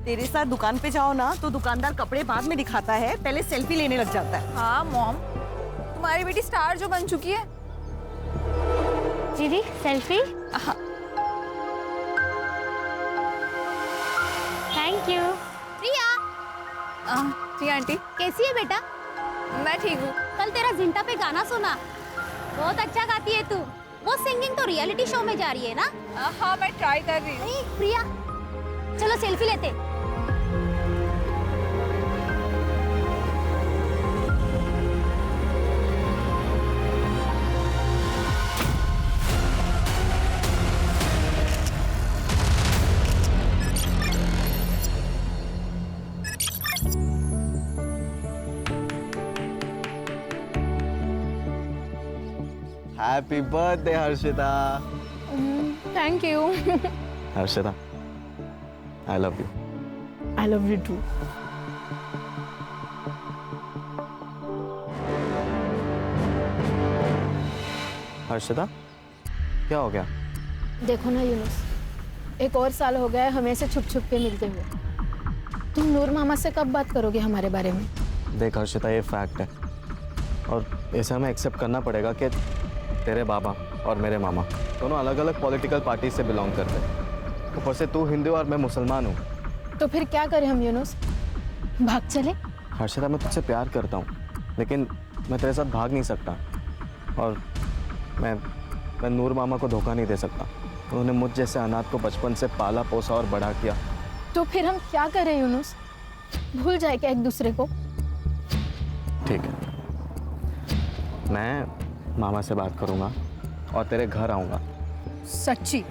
तेरे साथ दुकान पे जाओ ना तो दुकानदार कपड़े बाद में दिखाता है, पहले सेल्फी लेने लग जाता है। हाँ मॉम, तुम्हारी बेटी स्टार जो बन चुकी है। दीदी सेल्फी। Thank you. प्रिया। जी आंटी। कैसी है बेटा? मैं ठीक हूँ। कल तेरा जिंटा पे गाना सुना, बहुत अच्छा गाती है तू। वो सिंगिंग तो रियलिटी शो में जा रही है ना? हाँ मैं ट्राई कर रही हूँ। प्रिया चलो सेल्फी लेते। Happy birthday Harshita. Thank you. Harshita, I love you. I love you too. Harshita, क्या हो गया? देखो ना यूनुस, एक और साल हो गया है हमें से छुप छुप के मिलते हुए। तुम नूर मामा से कब बात करोगे हमारे बारे में? देख हर्षिता, ये फैक्ट है और इसे हमें एक्सेप्ट करना पड़ेगा कि तेरे बाबा और मेरे मामा दोनों अलग अलग पॉलिटिकल पार्टी से बिलोंग करते हैं। ऊपर से तू हिंदू और मैं मुसलमान हूँ। तो फिर क्या करें हम यूनुस? भाग चले? हर्षिता, मैं तुझसे प्यार करता हूँ, लेकिन मैं तेरे साथ भाग नहीं सकता और मैं नूर मामा को धोखा नहीं दे सकता। उन्होंने मुझ जैसे अनाथ को बचपन से पाला पोसा और बड़ा किया। तो फिर हम क्या करें यूनुस? भूल जाए क्या एक दूसरे को? ठीक है, मैं मामा से बात करूंगा और तेरे घर आऊंगा। सच्ची?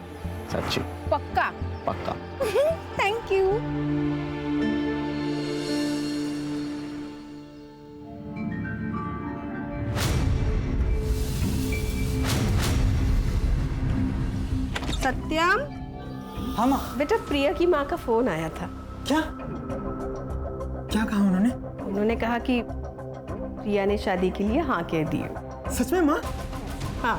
सच्ची। पक्का? पक्का। Thank you. सत्यम। हाँ माँ। बेटा प्रिया की माँ का फोन आया था। क्या? क्या कहा उन्होंने? उन्होंने कहा कि प्रिया ने शादी के लिए हाँ कह दी। सच में माँ? हाँ।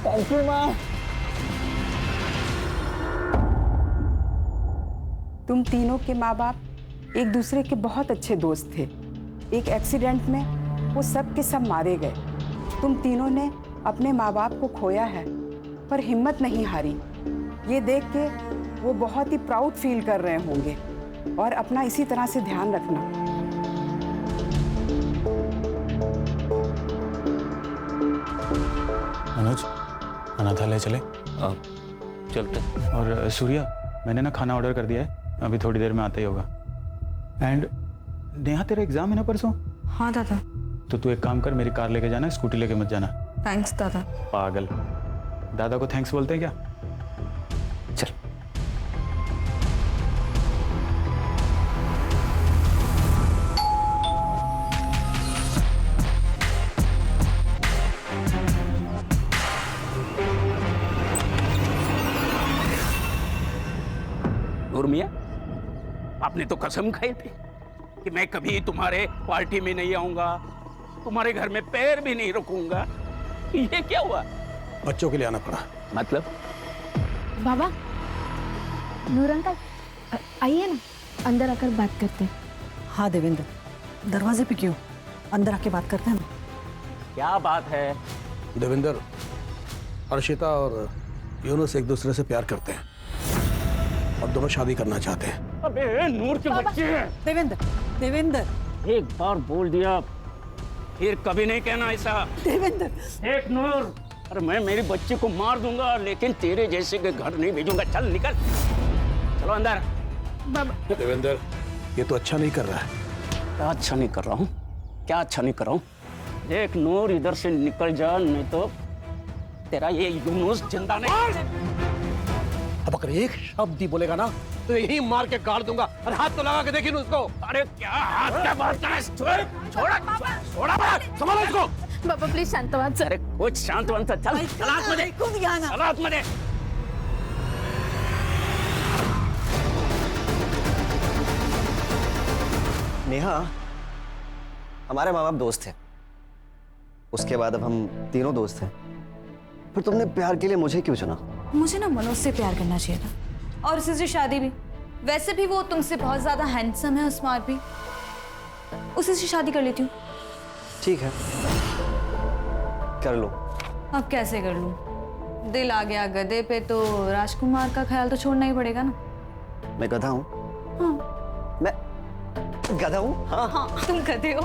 थैंक यू माँ। तुम तीनों के माँ बाप एक दूसरे के बहुत अच्छे दोस्त थे। एक एक्सीडेंट में वो सब के सब मारे गए। तुम तीनों ने अपने माँ बाप को खोया है पर हिम्मत नहीं हारी। ये देख के वो बहुत ही प्राउड फील कर रहे होंगे और अपना इसी तरह से ध्यान रखना। मनोज, अनाथालय चले? चलते। और सूर्या, मैंने ना खाना ऑर्डर कर दिया है, अभी थोड़ी देर में आता ही होगा। एंड नेहा, तेरा एग्जाम है ना परसों? हाँ दादा। तो तू एक काम कर, मेरी कार लेके जाना, स्कूटी लेके मत जाना। थैंक्स दादा। पागल, दादा को थैंक्स बोलते हैं क्या? चल। मियां, आपने तो कसम खाई थी कि मैं कभी तुम्हारे पार्टी में नहीं आऊंगा, तुम्हारे घर में पैर भी नहीं रखूंगा। ये क्या हुआ? बच्चों के लिए आना पड़ा। मतलब? बाबा, नूर अंकल आइए ना, अंदर आकर बात करते हैं। हाँ देवेंद्र, दरवाजे पे क्यों? अंदर आके बात करते हैं ना। क्या बात है? देवेंद्र, अर्शिता और यूनुस एक दूसरे से प्यार करते हैं और दोनों शादी करना चाहते हैं। अबे नूर के बच्चे हैं। देवेंद्र, देवेंद्र, एक बार बोल दिया फिर कभी नहीं कहना ऐसा। देवेंद्र, एक नूर, अरे मैं मेरी बच्ची को मार दूंगा लेकिन तेरे जैसे के घर नहीं भेजूंगा। चल निकल, चलो अंदर। बाबा। देवेंद्र, ये तो अच्छा नहीं कर रहा है। क्या अच्छा नहीं कर रहा हूँ? क्या अच्छा नहीं कर रहा हूँ? देख नूर, इधर से निकल जा नहीं तो तेरा ये यूनुस जिंदा नहीं। अब अगर एक शब्द ही बोलेगा ना तो यही मार के गाड़ दूंगा। और हाथ तो लगा के देखिए उसको। अरे क्या हाथ क्या बात कर रहा है? छोड़ा संभालो इसको। बाबा प्लीज शांतवान। अरे कुछ शांतवान सा चल, हाथ में दे, हाथ में दे। नेहा, हमारे माँ बाप दोस्त थे, उसके बाद अब हम तीनों दोस्त हैं। फिर तुमने प्यार के लिए मुझे क्यों चुना? मुझे ना मनोज से प्यार करना चाहिए था और उसी से शादी भी। वैसे भी वो तुमसे बहुत ज्यादा हैंडसम है और स्मार्ट भी, उसी से शादी कर लेती हूँ। ठीक है, कर लो। अब कैसे कर लूँ? दिल आ गया गधे पे तो राजकुमार का ख्याल तो छोड़ना ही पड़ेगा ना। मैं गधा हूँ? हाँ। मैं गधा हूँ? हाँ। हाँ, तुम गधे हो।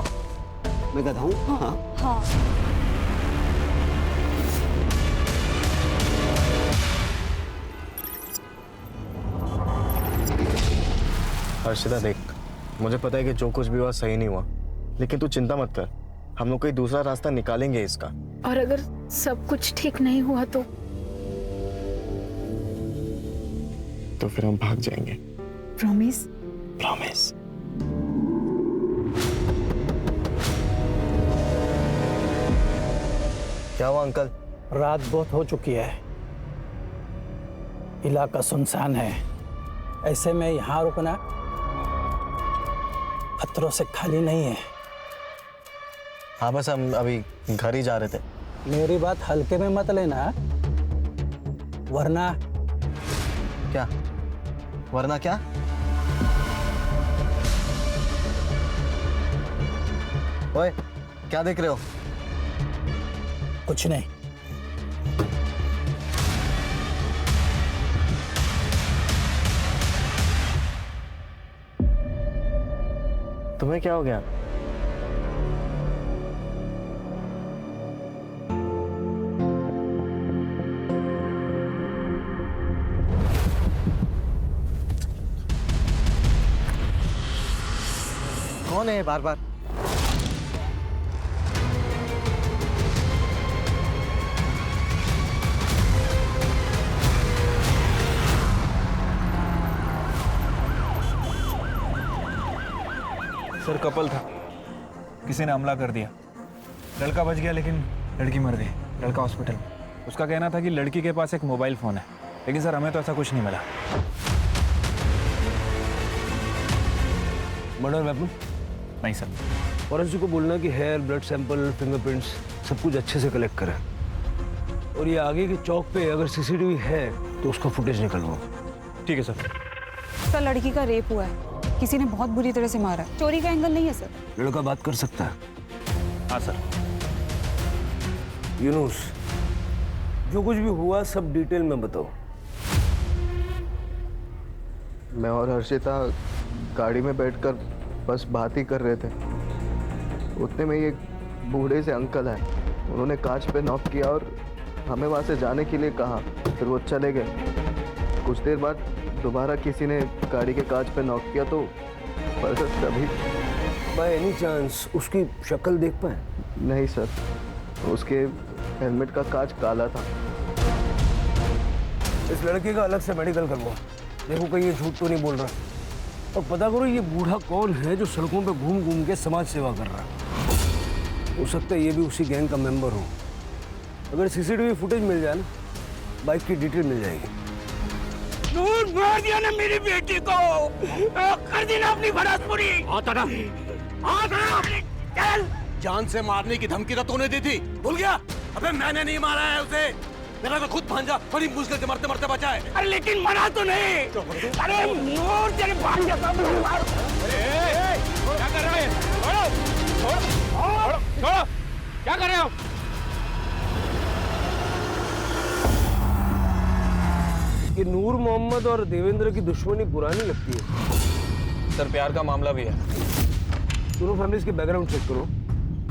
मैं गधा हूँ? हाँ। हाँ। हर्षिता देख, मुझे पता है कि जो कुछ भी हुआ सही नहीं हुआ, लेकिन तू चिंता मत कर, हम लोग कोई दूसरा रास्ता निकालेंगे इसका। और अगर सब कुछ ठीक नहीं हुआ तो फिर हम भाग जाएंगे। प्रॉमिस? प्रॉमिस। क्या हुआ अंकल? रात बहुत हो चुकी है, इलाका सुनसान है, ऐसे में यहाँ रुकना खतरों से खाली नहीं है। हाँ बस हम अभी घर ही जा रहे थे। मेरी बात हल्के में मत लेना, वरना। क्या वरना? क्या? ओए, क्या देख रहे हो? कुछ नहीं। तुम्हें क्या हो गया? कौन है बार बार? सर कपल था, किसी ने हमला कर दिया। लड़का बच गया लेकिन लड़की मर गई। लड़का हॉस्पिटल में। उसका कहना था कि लड़की के पास एक मोबाइल फ़ोन है, लेकिन सर हमें तो ऐसा कुछ नहीं मिला। Murder weapon? नहीं सर। फॉरेंसिक को बोलना कि हेयर, ब्लड सैंपल, फिंगरप्रिंट्स सब कुछ अच्छे से कलेक्ट करें। और ये आगे के चौक पे अगर सीसीटीवी है तो उसका फुटेज निकलवाओ। ठीक है सर। सर लड़की का रेप हुआ है, किसी ने बहुत बुरी तरह से मारा है। चोरी का एंगल नहीं है सर। लड़का बात कर सकता है? हाँ सर। यूनुस, जो कुछ भी हुआ सब डिटेल में बताओ। मैं और हर्षिता गाड़ी में बैठकर बस बात ही कर रहे थे, उतने में एक बूढ़े से अंकल आए। उन्होंने कांच पे नॉक किया और हमें वहाँ से जाने के लिए कहा, फिर वो चले गए। कुछ देर बाद दोबारा किसी ने गाड़ी के कांच पे नॉक किया तो बस तभी। बाय एनी चांस उसकी शक्ल देख पाए? नहीं सर, उसके हेलमेट का कांच काला था। इस लड़के का अलग से मेडिकल करवाओ, देखो कहीं ये झूठ तो नहीं बोल रहा। और पता करो ये बूढ़ा कौन है जो सड़कों पे घूम घूम के समाज सेवा कर रहा है। हो सकता है ये भी उसी गैंग का मेंबर हो। अगर सीसीटीवी फुटेज मिल जाए ना, बाइक की डिटेल मिल जाएगी। नूर मार दिया ना मेरी बेटी को, कर दी ना अपनी भड़ास पूरी। चल, जान से मारने की धमकी तो तूने दी थी, भूल गया? अबे मैंने नहीं मारा है उसे, मेरा तो खुद भांजा बड़ी मुश्किल से मरते मरते बचा है। अरे लेकिन मरा तो नहीं। अरे नूर तेरे भांजा का क्या कर रहे हैं? छोड़ो, क्या कर रहे हो? ये नूर मोहम्मद और देवेंद्र की दुश्मनी पुरानी लगती है। सर प्यार का मामला भी है। दोनों फैमिलीज के बैकग्राउंड चेक करो।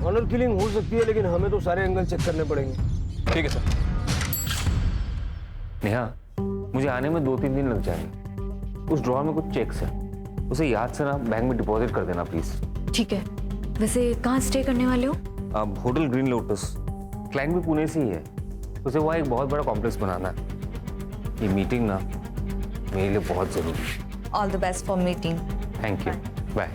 ऑनर किलिंग हो सकती है, लेकिन हमें तो सारे एंगल चेक करने पड़ेंगे। ठीक है सर। नेहा, मुझे आने में 2-3 दिन लग जाएंगे। उस ड्रॉर में कुछ चेक्स है, उसे याद से ना बैंक में डिपॉजिट कर देना प्लीज। ठीक है। वैसे कहाँ स्टे करने वाले हो? अब होटल ग्रीन लोटस, क्लाइंट भी पुणे से ही है। उसे वहाँ एक बहुत बड़ा कॉम्प्लेक्स बनाना है। ये मीटिंग ना मेरे लिए बहुत जरूरी है। All the best for meeting. Thank you, bye.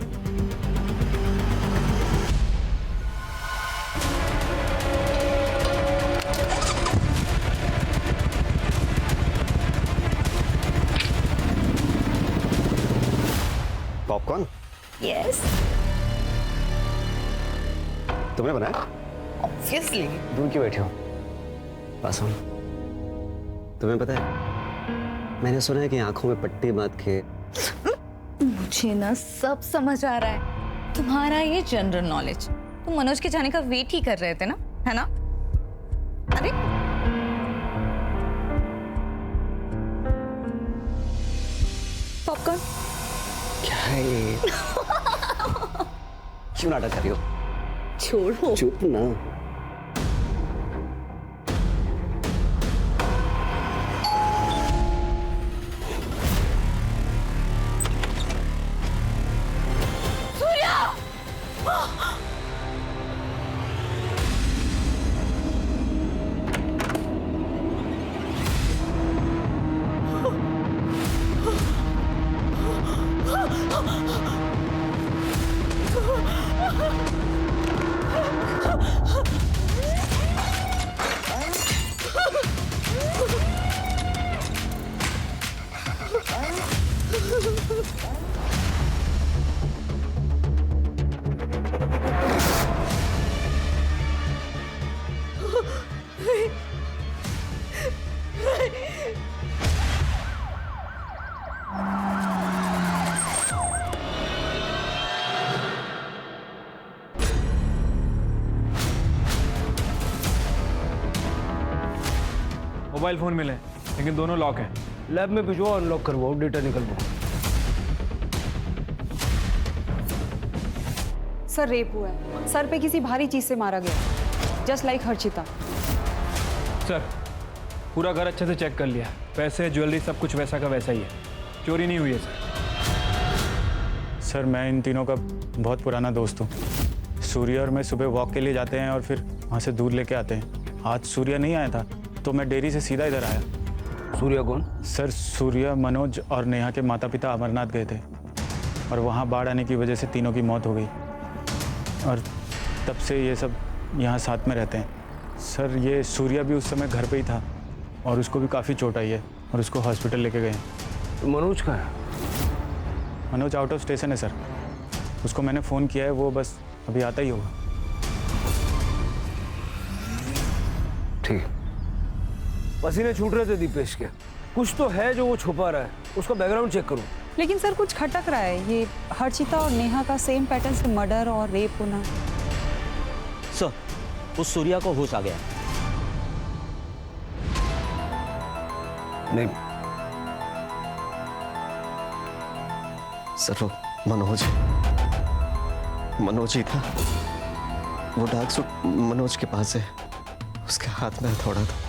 Popcorn yes, तुमने बनाया? ऑब्वियसली। दूर क्यों बैठे हो? पास हो। तुम्हें पता है, मैंने सुना है कि आंखों में पट्टी बांध के। मुझे ना सब समझ आ रहा है। तुम्हारा ये जनरल नॉलेज, तुम मनोज के जाने का वेट ही कर रहे थे ना, है ना? अरे पॉपकॉर्न क्या है ये? क्यों नाटक कर रही हो? छोड़ो। चुप ना। मोबाइल फोन मिले, लेकिन दोनों लॉक हैं। लैब में भिजवाओ, अनलॉक करवाओ, डेटा निकलवाओ। सर रेप हुआ है, सर पे किसी भारी चीज से मारा गया, जस्ट लाइक हर्षिता। सर पूरा घर अच्छे से चेक कर लिया, पैसे ज्वेलरी सब कुछ वैसा का वैसा ही है, चोरी नहीं हुई है सर। सर मैं इन तीनों का बहुत पुराना दोस्त हूँ। सूर्य और मैं सुबह वॉक के लिए जाते हैं और फिर वहाँ से दूध लेके आते हैं। आज सूर्य नहीं आया था तो मैं डेयरी से सीधा इधर आया। सूर्या कौन? सर सूर्य, मनोज और नेहा के माता पिता अमरनाथ गए थे और वहाँ बाढ़ आने की वजह से तीनों की मौत हो गई और तब से ये सब यहाँ साथ में रहते हैं। सर ये सूर्य भी उस समय घर पे ही था और उसको भी काफ़ी चोट आई है और उसको हॉस्पिटल लेके गए। तो मनोज कहाँ है? मनोज आउट ऑफ स्टेशन है सर, उसको मैंने फ़ोन किया है, वो बस अभी आता ही होगा। ठीक। पसीने छूट रहे थे दीपेश के, कुछ तो है जो वो छुपा रहा है, उसका बैकग्राउंड चेक करो। लेकिन सर कुछ खटक रहा है, ये हर्षिता और नेहा का सेम पैटर्न से मर्डर और रेप होना। सर उस सूर्या को होश आ गया। नहीं सर, वो मनोज ही था। वो डार्क सूट मनोज के पास है, उसके हाथ में हथौड़ा था।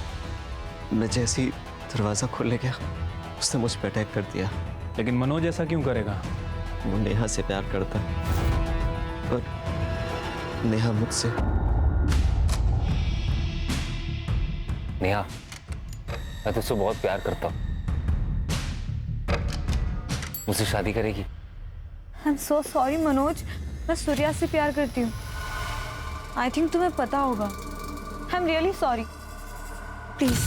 मैं जैसे ही दरवाजा खोलने गया उसने मुझ पर अटैक कर दिया। लेकिन मनोज ऐसा क्यों करेगा? वो नेहा से प्यार करता है और नेहा मुझसे। नेहा, मैं तुझसे बहुत प्यार करता हूँ, मुझसे शादी करेगी? I am so sorry Manoj, मैं सूर्या से प्यार करती हूँ। आई थिंक तुम्हें पता होगा। I am really sorry, please.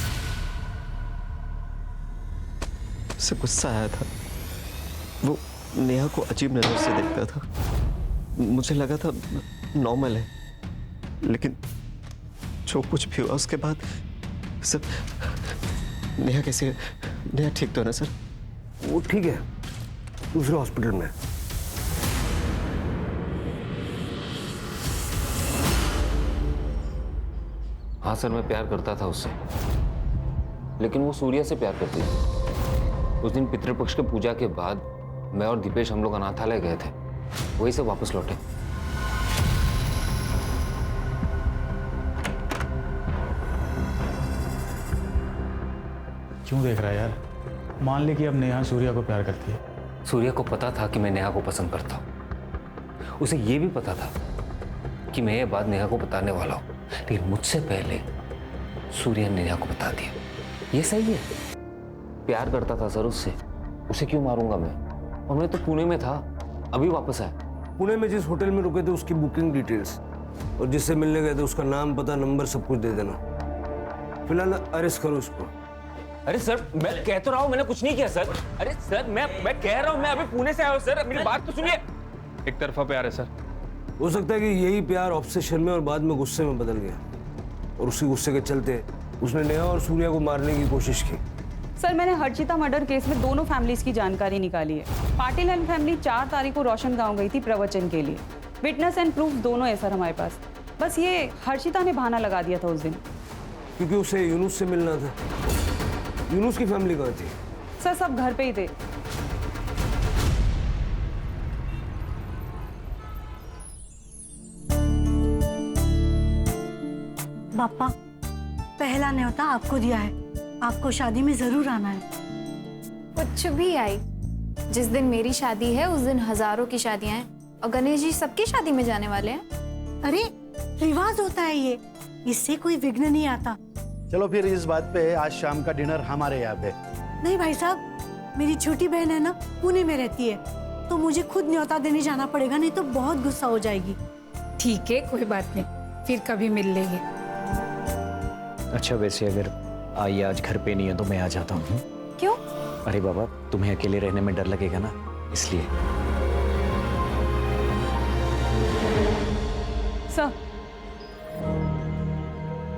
उसे गुस्सा आया था, वो नेहा को अजीब नजर से देखता था। मुझे लगा था नॉर्मल है, लेकिन जो कुछ भी हुआ उसके बाद सर नेहा कैसे? नेहा ठीक तो है ना सर? वो ठीक है, दूसरे हॉस्पिटल में। हाँ सर, मैं प्यार करता था उससे, लेकिन वो सूर्या से प्यार करती थी। उस दिन पितृपक्ष के पूजा के बाद मैं और दीपेश हम लोग अनाथालय गए थे, वहीं से वापस लौटे। क्यों देख रहा है यार? मान ले कि अब नेहा सूर्या को प्यार करती है। सूर्या को पता था कि मैं नेहा को पसंद करता हूँ। उसे ये भी पता था कि मैं ये बात नेहा को बताने वाला हूँ, लेकिन मुझसे पहले सूर्या ने नेहा को बता दिया। ये सही है। प्यार करता था सर उससे, उसे क्यों मारूंगा मैं? और मैं तो पुणे में था, अभी वापस आया। पुणे में जिस होटल में रुके थे उसकी बुकिंग डिटेल्स और जिससे मिलने गए थे उसका नाम, पता, नंबर सब कुछ दे देना। फिलहाल अरेस्ट करो उसको। अरे सर, मैं कह तो रहा हूँ मैंने कुछ नहीं किया सर। अरे सर, मैं कह रहा हूँ मैं अभी पुणे से आया हूँ सर, मेरी बात तो सुनिए। एक तरफा प्यार है सर। हो सकता है कि यही प्यार ऑब्सेशन में और बाद में गुस्से में बदल गया, और उसी गुस्से के चलते उसने नेहा और सूर्या को मारने की कोशिश की। सर, मैंने हर्षिता मर्डर केस में दोनों फैमिलीज की जानकारी निकाली है। पाटिल एंड फैमिली 4 तारीख को रोशन गांव गई थी प्रवचन के लिए। विटनेस एंड प्रूफ दोनों है सर हमारे पास। बस ये हर्षिता ने बहाना लगा दिया था उस दिन, क्योंकि उसे यूनुस से मिलना था। यूनुस की फैमिली कहाँ थी? सर सब घर पे ही थे। पापा, पहला न्योता आपको दिया है, आपको शादी में जरूर आना है। कुछ भी आई, जिस दिन मेरी शादी है उस दिन हजारों की शादियां हैं, और गणेश जी सबकी शादी में जाने वाले हैं। अरे रिवाज होता है ये, इससे कोई विघ्न नहीं आता। चलो फिर इस बात पे आज शाम का डिनर हमारे यहाँ पे। नहीं भाई साहब, मेरी छोटी बहन है ना, पुणे में रहती है, तो मुझे खुद न्योता देने जाना पड़ेगा, नहीं तो बहुत गुस्सा हो जाएगी। ठीक है, कोई बात नहीं, फिर कभी मिल लेंगे। अच्छा, वैसे अगर आई आज घर पे नहीं है तो मैं आ जाता हूँ। क्यों? अरे बाबा, तुम्हें अकेले रहने में डर लगेगा ना, इसलिए।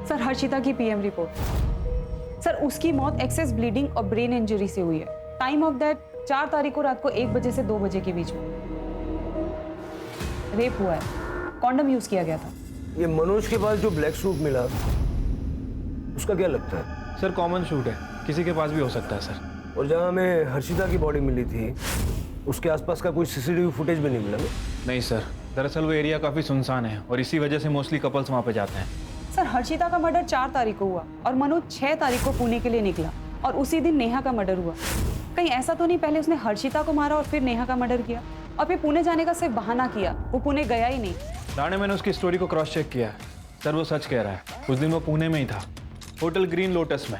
सर हर्षिता की पीएम रिपोर्ट। सर उसकी मौत एक्सेस ब्लीडिंग और ब्रेन इंजरी से हुई है। टाइम ऑफ डेथ 4 तारीख को रात को 1 बजे से 2 बजे के बीच में। रेप हुआ है, कॉन्डम यूज किया गया था। ये मनोज के पास जो ब्लैक सूट मिला, उसका क्या लगता है? सर कॉमन शूट है, किसी के पास भी हो सकता है सर। और जहाँ हमें हर्षिता की बॉडी मिली थी, उसके आसपास का कोई सीसीटीवी फुटेज भी नहीं मिला? नहीं सर, दरअसल वो एरिया काफी सुनसान है और इसी वजह से मोस्टली कपल्स वहाँ पे जाते हैं। सर हर्षिता का मर्डर 4 तारीख को हुआ और मनोज 6 तारीख को पुणे के लिए निकला, और उसी दिन नेहा का मर्डर हुआ। कहीं ऐसा तो नहीं पहले उसने हर्षिता को मारा और फिर नेहा का मर्डर किया, और फिर पुणे जाने का सिर्फ बहाना किया, वो पुणे गया ही नहीं। राणे, मैंने उसकी स्टोरी को क्रॉस चेक किया है सर, वो सच कह रहा है। उस दिन वो पुणे में ही था, होटल ग्रीन लोटस में।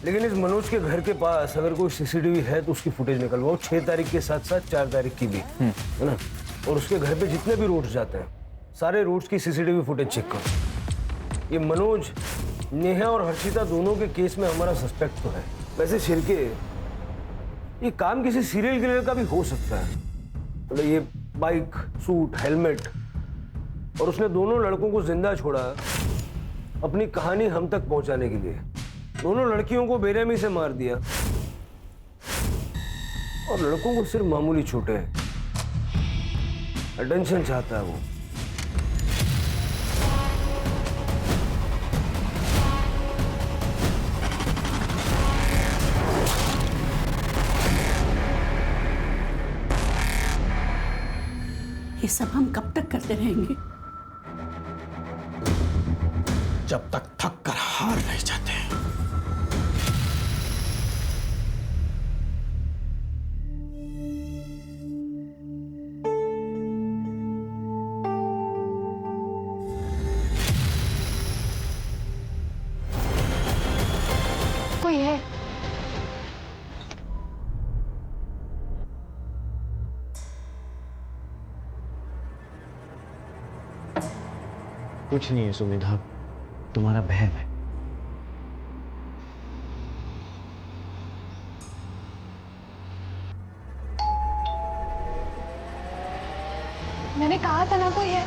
लेकिन इस मनोज के घर के पास अगर कोई सीसीटीवी है तो उसकी फुटेज निकलवाओ, 6 तारीख के साथ साथ 4 तारीख की भी, है ना? और उसके घर पे जितने भी रूट्स जाते हैं, सारे रूट्स की सीसीटीवी फुटेज चेक करो। ये मनोज, नेहा और हर्षिता दोनों के केस में हमारा सस्पेक्ट तो है। वैसे शिरके, ये काम किसी सीरियल किलर का भी हो सकता है। मतलब ये बाइक, सूट, हेलमेट, और उसने दोनों लड़कों को जिंदा छोड़ा अपनी कहानी हम तक पहुंचाने के लिए। दोनों लड़कियों को बेरहमी से मार दिया और लड़कों को सिर्फ मामूली चोटें हैं। अटेंशन चाहता है वो। ये सब हम कब तक करते रहेंगे? जब तक थक कर हार नहीं जाते। कोई है? कुछ नहीं है सुमिधा, तुम्हारा बहन है। मैंने कहा था ना कोई है।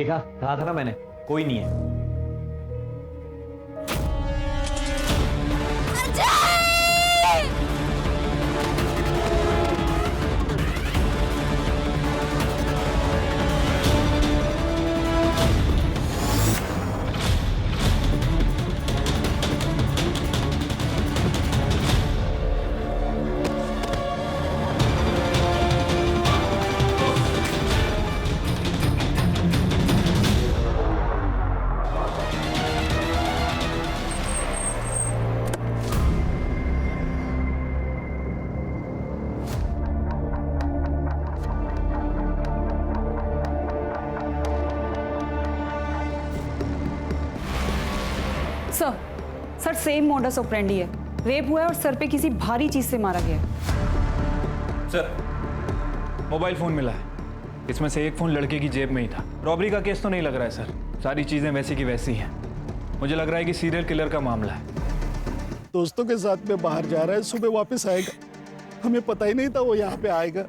देखा, कहा था ना मैंने, कोई नहीं है। सर सेम मॉडस ऑपरेंडी है। रेप हुआ है और सर पे किसी भारी चीज से मारा गया है। सर मोबाइल फोन मिला है, इसमें से एक फोन लड़के की जेब में ही था। रॉबरी का केस तो नहीं लग रहा है सर, सारी चीजें वैसी की वैसी हैं। मुझे लग रहा है कि सीरियल किलर का मामला है। दोस्तों के साथ में बाहर जा रहा है, सुबह वापस आएगा। हमें पता ही नहीं था वो यहाँ पे आएगा।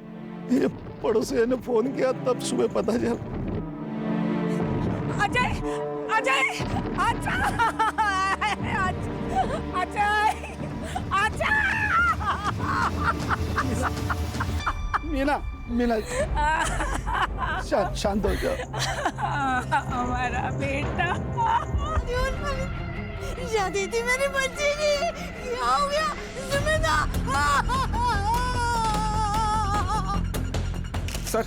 ये पड़ोसी ने फोन किया तब सुबह पता चला। अजय अजय अजय अजय मीना मीना शांत हो जाओ। हमारा बेटा शादी थी मेरी बच्ची की, क्या हो गया सर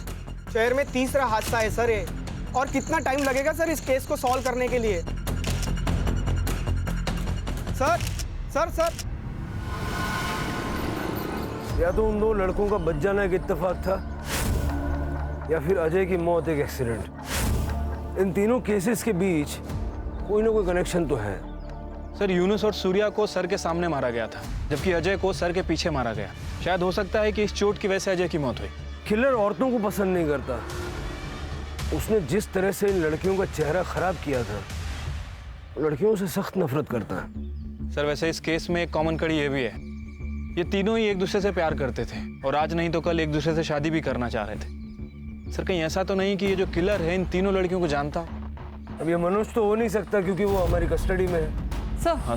शहर में तीसरा हादसा है सर ये, और कितना टाइम लगेगा सर इस केस को सॉल्व करने के लिए? सर सर सर या तो उन दो लड़कों का बच जाना एक इत्तेफाक था, या फिर अजय की मौत एक एक्सीडेंट। इन तीनों केसेस के बीच कोई ना कोई कनेक्शन तो है। सर यूनुस और सूर्या को सर के सामने मारा गया था, जबकि अजय को सर के पीछे मारा गया। शायद हो सकता है कि इस चोट की वजह से अजय की मौत हुई। किलर औरतों को पसंद नहीं करता। उसने जिस तरह से इन लड़कियों का चेहरा खराब किया था, लड़कियों से सख्त नफरत करता है। सर वैसे इस केस में एक कॉमन कड़ी ये भी है, ये तीनों ही एक दूसरे से प्यार करते थे और आज नहीं तो कल एक दूसरे से शादी भी करना चाह रहे थे। सर कहीं ऐसा तो नहीं कि ये जो किलर है इन तीनों लड़कियों को जानता? अब ये मनोज तो हो नहीं सकता क्योंकि वो हमारी कस्टडी में है। सर हाँ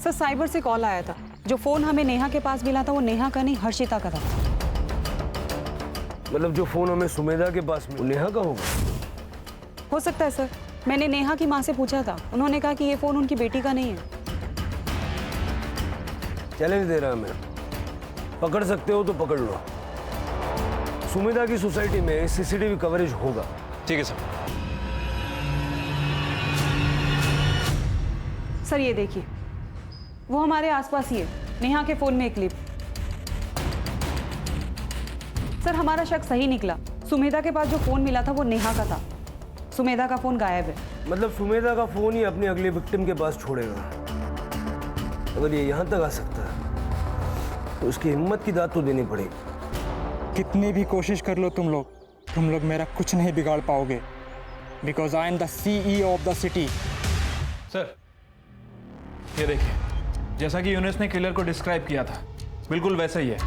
सर साइबर से कॉल आया था। जो फोन हमें नेहा के पास मिला था वो नेहा का नहीं हर्षिता का था। मतलब जो फोन हमें सुमेधा के पास में, वो नेहा का होगा? हो सकता है सर। मैंने नेहा की माँ से पूछा था, उन्होंने कहा कि ये फोन उनकी बेटी का नहीं है। चैलेंज दे रहा मैं, पकड़ सकते हो तो पकड़ लो। सुमेधा की सोसाइटी में सीसीटीवी कवरेज होगा। ठीक है सर। सर ये देखिए, वो हमारे आसपास ही है, नेहा के फोन में एक क्लिप। सर हमारा शक सही निकला। सुमेधा के पास जो फोन मिला था वो नेहा का था। सुमेधा का फोन गायब है। मतलब सुमेधा का फोन ही अपनी अगले विक्टिम के पास छोड़ेगा। अगर ये यहाँ तक आ सकता है तो उसकी हिम्मत की दाद तो देनी पड़ेगी। कितनी भी कोशिश कर लो तुम लोग मेरा कुछ नहीं बिगाड़ पाओगे, because I am the CEO of the city. Sir ये देखिए, जैसा कि यूनुस ने किलर को डिस्क्राइब किया था, बिल्कुल वैसा ही है।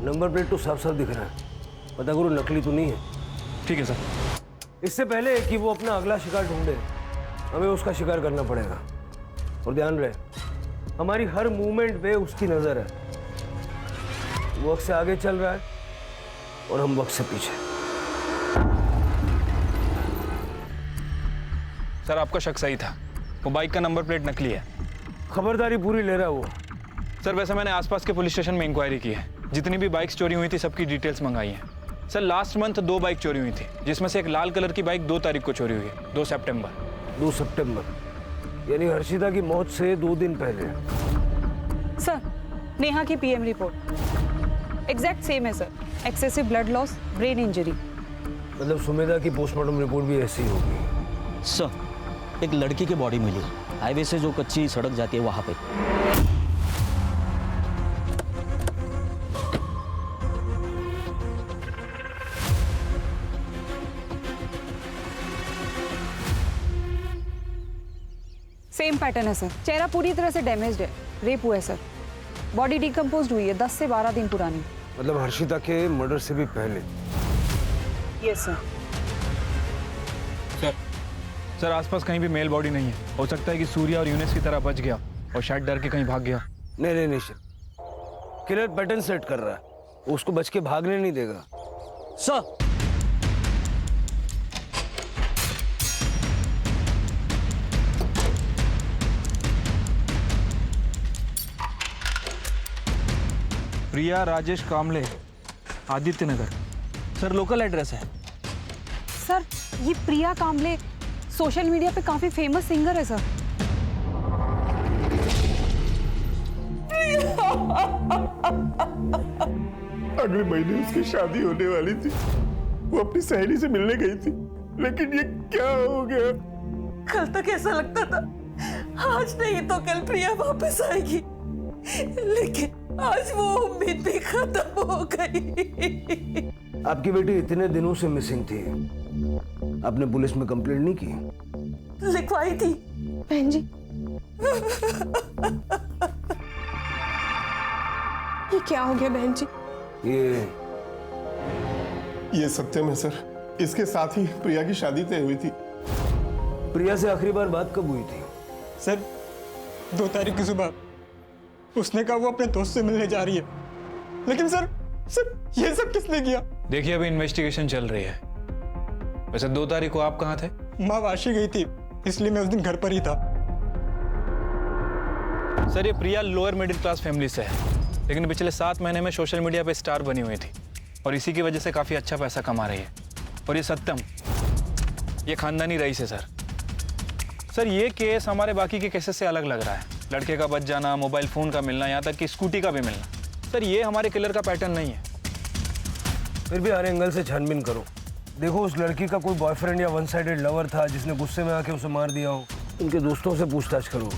नंबर प्लेट तो साफ साफ दिख रहा है, पता करो नकली तो नहीं है। ठीक है सर। इससे पहले कि वो अपना अगला शिकार ढूंढे, हमें उसका शिकार करना पड़ेगा। और ध्यान रहे, हमारी हर मूवमेंट पे उसकी नजर है। वो वक्त से आगे चल रहा है और हम वक्त से पीछे। सर आपका शक सही था, वो बाइक का नंबर प्लेट नकली है। खबरदारी पूरी ले रहा है वो। सर वैसे मैंने आसपास के पुलिस स्टेशन में इंक्वायरी की है, जितनी भी बाइक्स चोरी हुई थी सबकी डिटेल्स मंगाई हैं। सर लास्ट मंथ 2 बाइक चोरी हुई थी, जिसमें से एक लाल कलर की बाइक 2 तारीख को चोरी हुई है, 2 सितंबर। 2 सितंबर यानी हर्षिता की मौत से 2 दिन पहले। सर नेहा की PM रिपोर्ट एग्जैक्ट सेम है sir. Excessive blood loss, brain injury. मतलब सुमेधा की पोस्टमार्टम रिपोर्ट भी ऐसी होगी। सर एक लड़की की बॉडी मिली हाईवे से जो कच्ची सड़क जाती है वहां पे। सेम पैटर्न है सर। चेहरा पूरी तरह से डैमेज्ड है। रेप हुआ है सर। बॉडी डिकम्पोज हुई है, 10 से 12 दिन पुरानी। मतलब हर्षिता के मर्डर से भी पहले? Yes sir. सर आसपास कहीं भी मेल बॉडी नहीं है। हो सकता है कि सूर्या और यूनिस की तरह बच गया और शायद डर के कहीं भाग गया। नहीं, किलर पैटर्न सेट कर रहा है, वो उसको बच के भागने नहीं देगा। सर प्रिया राजेश कामले, आदित्य नगर। सर लोकल एड्रेस है। सर ये प्रिया कामले सोशल मीडिया पे काफी फेमस सिंगर है सर। अगले महीने उसकी शादी होने वाली थी। वो अपनी सहेली से मिलने गई थी, लेकिन ये क्या हो गया? कल तक ऐसा लगता था आज नहीं तो कल प्रिया वापस आएगी, लेकिन आज वो उम्मीद भी खत्म हो गई। आपकी बेटी इतने दिनों से मिसिंग थी, आपने पुलिस में कंप्लेंट नहीं की? लिखवाई थी बहन जी। ये क्या हो गया बहन जी? ये सत्यम है सर। इसके साथ ही प्रिया की शादी तय हुई थी। प्रिया से आखिरी बार बात कब हुई थी? सर 2 तारीख की सुबह उसने कहा वो अपने दोस्त से मिलने जा रही है, लेकिन सर ये सब किसने किया? देखिए अभी इन्वेस्टिगेशन चल रही है। वैसे 2 तारीख को आप कहाँ थे? माँ वाशी गई थी, इसलिए मैं उस दिन घर पर ही था। सर ये प्रिया लोअर मिडिल क्लास फैमिली से है, लेकिन पिछले 7 महीने में सोशल मीडिया पे स्टार बनी हुई थी और इसी की वजह से काफ़ी अच्छा पैसा कमा रही है। और ये सत्यम, ये खानदानी रईस है सर। सर ये केस हमारे बाकी के केसेस से अलग लग रहा है। लड़के का बच जाना, मोबाइल फ़ोन का मिलना, यहाँ तक कि स्कूटी का भी मिलना। सर ये हमारे किलर का पैटर्न नहीं है। फिर भी हर एंगल से छानबीन करो। देखो उस लड़की का कोई बॉयफ्रेंड या वन साइडेड लवर था जिसने गुस्से में आके उसे मार दिया हो। उनके दोस्तों से पूछताछ करो।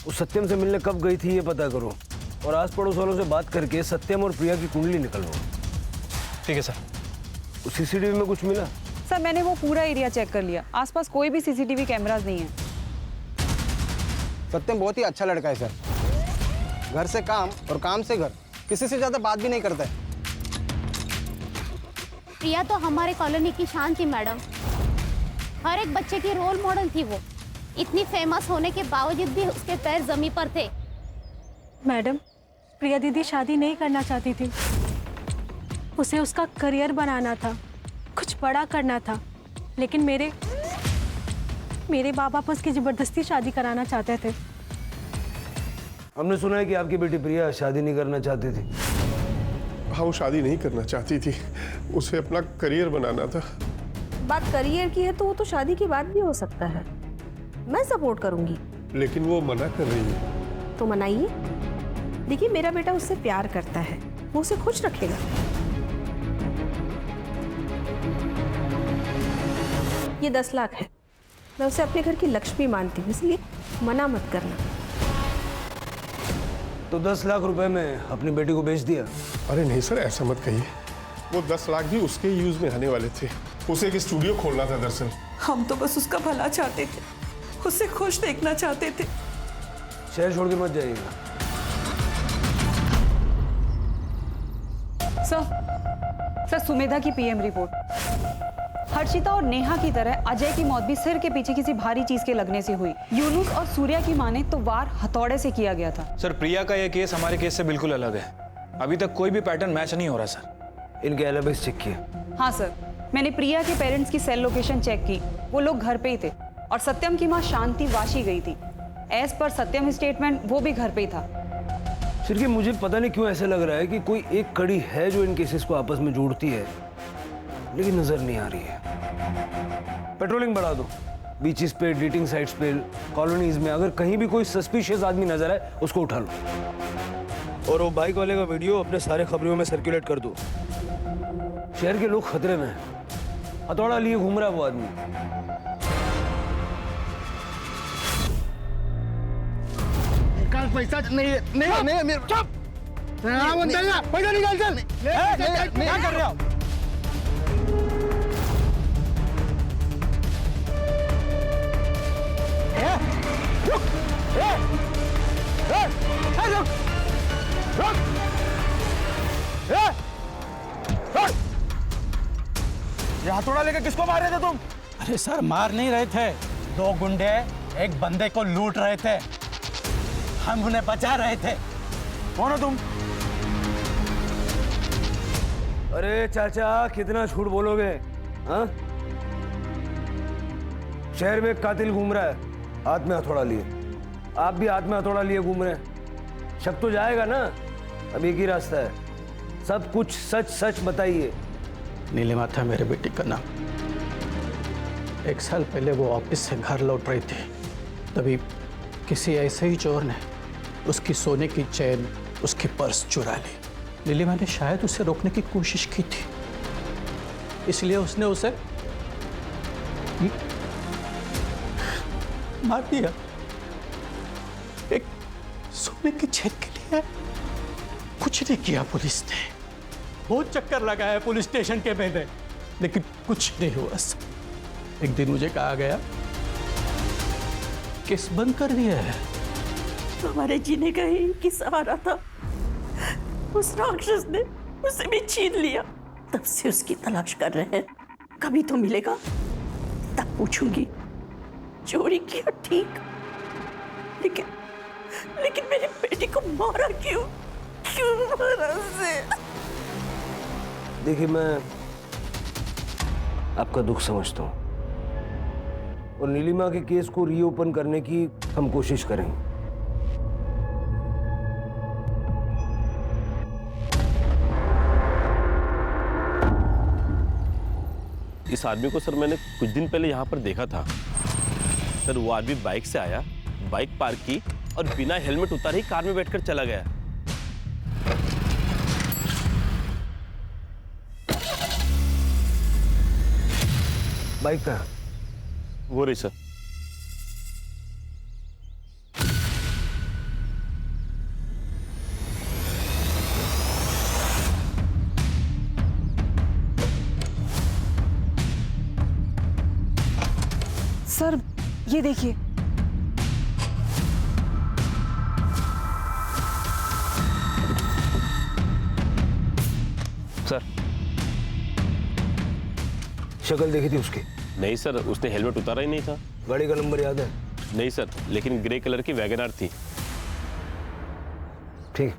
उस सत्यम से मिलने कब गई थी ये पता करो, और आस पड़ोस वालों से बात करके सत्यम और प्रिया की कुंडली निकलवाओ। ठीक है सर। उस सीसीटीवी में कुछ मिला? सर मैंने वो पूरा एरिया चेक कर लिया, आसपास कोई भी सीसीटीवी कैमरास नहीं है। सत्यम बहुत ही अच्छा लड़का है सर। घर से काम और काम से घर, किसी से ज्यादा बात भी नहीं करता है। प्रिया तो हमारे कॉलोनी की शान थी मैडम, हर एक बच्चे की रोल मॉडल थी वो। इतनी फेमस होने के बावजूद भी उसके पैर जमीन पर थे। मैडम, प्रिया दीदी शादी नहीं करना चाहती थी, उसे उसका करियर बनाना था, कुछ बड़ा करना था, लेकिन मेरे बाबा उसकी जबरदस्ती शादी कराना चाहते थे। हमने सुना है कि आपकी बेटी प्रिया शादी नहीं करना चाहती थी। हाँ वो शादी नहीं करना चाहती थी, उसे अपना करियर बनाना था। बात करियर की है तो वो तो शादी की बात भी हो सकता है, मैं सपोर्ट करूंगी। लेकिन वो मना कर रही है। तो मनाइए। देखिए मेरा बेटा उससे प्यार करता है, वो उसे खुश रखेगा। ये 10 लाख है, मैं उसे अपने घर की लक्ष्मी मानती हूँ, इसलिए मना मत करना। तो 10 लाख रुपए में अपनी बेटी को बेच दिया? अरे नहीं सर, ऐसा मत कहिए। वो 10 लाख भी उसके यूज में आने वाले थे। उसे एक स्टूडियो खोलना था दरअसल। हम तो बस उसका भला चाहते थे, उसे खुश देखना चाहते थे। शहर छोड़ के मत जाइएगा। सर सुमेधा की पीएम रिपोर्ट। हर्षिता और नेहा की तरह अजय की मौत भी सिर के पीछे किसी भारी चीज के लगने से हुई। यूनुस और सूर्या की माने तो वार हथौड़े से किया गया था। सर प्रिया का यह केस हमारे केस से बिल्कुल अलग है। अभी तक कोई भी पैटर्न मैच नहीं हो रहा सर। इनके एलिबीज चेक किए? हाँ सर, मैंने प्रिया के पेरेंट्स की सेल लोकेशन चेक की, वो लोग घर पे ही थे। और सत्यम की माँ शांति वाशी गई थी। एज पर सत्यम स्टेटमेंट वो भी घर पे ही था। सिर्फ मुझे पता नहीं क्यों ऐसा लग रहा है कि कोई एक कड़ी है जो इन केसेस को आपस में जोड़ती है, लेकिन नजर नहीं आ रही है। पेट्रोलिंग बढ़ा दो, बीचेस पे, डेटिंग साइट्स पे, कॉलोनीज में। अगर कहीं भी कोई सस्पिशियस आदमी नजर आए उसको उठा लो। और वो बाइक वाले का वीडियो अपने सारे खबरों में सर्कुलेट कर दो। शहर के लोग खतरे में हैं। हथौड़ा लिए घूम रहा है वो आदमी। पैसा नहीं मेरे चुप। पैसा निकाल चल। क्या कर रहे हो? ये हथौड़ा लेके किसको मार रहे थे तुम? अरे सर मार नहीं रहे थे, दो गुंडे एक बंदे को लूट रहे थे, हम उन्हें बचा रहे थे। कौन हो तुम? अरे चाचा कितना झूठ बोलोगे? हाँ, शहर में एक कातिल घूम रहा है, हाथ में हथौड़ा लिए। आप भी हाथ में हथौड़ा लिए घूम रहे हैं। शक तो जाएगा ना। अब एक ही रास्ता है, सब कुछ सच सच बताइए। नीलिमा था मेरे बेटी का नाम। 1 साल पहले वो ऑफिस से घर लौट रही थी, तभी किसी ऐसे ही चोर ने उसकी सोने की चेन, उसकी पर्स चुरा ली। नीलिमा ने शायद उसे रोकने की कोशिश की थी, इसलिए उसने उसे मार दिया। एक सोने की चेन के लिए कुछ नहीं किया पुलिस ने। बहुत चक्कर लगाया पुलिस स्टेशन के में, लेकिन कुछ नहीं हुआ। एक दिन मुझे कहा गया केस बंद कर दिया है। हमारे जीने का ही की सहारा था, उस राक्षस ने उसे भी छीन लिया। तब से उसकी तलाश कर रहे हैं, कभी तो मिलेगा तब पूछूंगी। चोरी किया ठीक, लेकिन मेरी बेटी को मारा क्यों? क्यों मारा उसे? देखिए मैं आपका दुख समझता हूँ और नीलिमा के केस को रीओपन करने की हम कोशिश करेंगे। इस आदमी को सर मैंने कुछ दिन पहले यहाँ पर देखा था सर। वो आदमी बाइक से आया, बाइक पार्क की और बिना हेलमेट उतारे ही कार में बैठकर चला गया। बाइक का वो रही सर। सर ये देखिए, सर शक्ल देखी थी उसकी? नहीं सर, उसने हेलमेट उतारा ही नहीं था। गाड़ी का नंबर याद है? नहीं सर, लेकिन ग्रे कलर की वैगनआर थी। ठीक,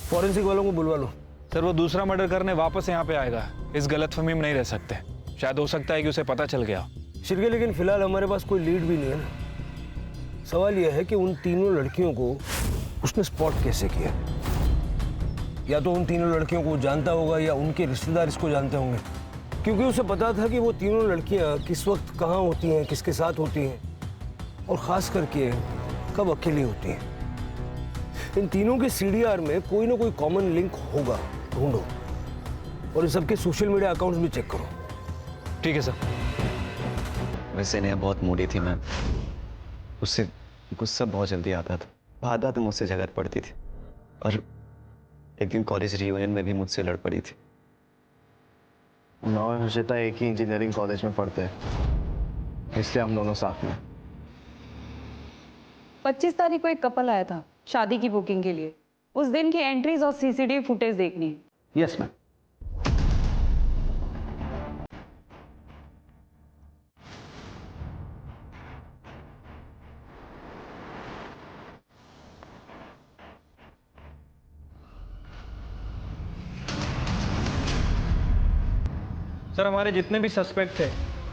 फॉरेंसिक वालों को बुलवा लो। सर वो दूसरा मर्डर करने वापस यहाँ पे आएगा, इस गलतफहमी में नहीं रह सकते। शायद हो सकता है कि उसे पता चल गया। शिरके, लेकिन फिलहाल हमारे पास कोई लीड भी नहीं है ना। सवाल यह है कि उन तीनों लड़कियों को उसने स्पॉट कैसे किया? या तो उन तीनों लड़कियों को जानता होगा या उनके रिश्तेदार इसको जानते होंगे, क्योंकि उसे पता था कि वो तीनों लड़कियां किस वक्त कहाँ होती हैं, किसके साथ होती हैं और ख़ास करके कब अकेली होती हैं। इन तीनों के सीडीआर में कोई ना कोई कॉमन लिंक होगा, ढूंढो और इन सबके सोशल मीडिया अकाउंट्स भी चेक करो। ठीक है सर। वैसे नेहा बहुत मूडी थी मैम, उससे गुस्सा बहुत जल्दी आता था, बात बात में मुझसे झगड़ पड़ती थी और एक दिन कॉलेज रियूनियन में भी मुझसे लड़ पड़ी थी। मैं और हर्षिता एक ही इंजीनियरिंग कॉलेज में पढ़ते हैं, इसलिए हम दोनों साथ में। 25 तारीख को एक कपल आया था शादी की बुकिंग के लिए। उस दिन की एंट्रीज और सीसीटीवी फुटेज देखनी है। Yes ma'am. सर हमारे जितने भी सस्पेक्ट थे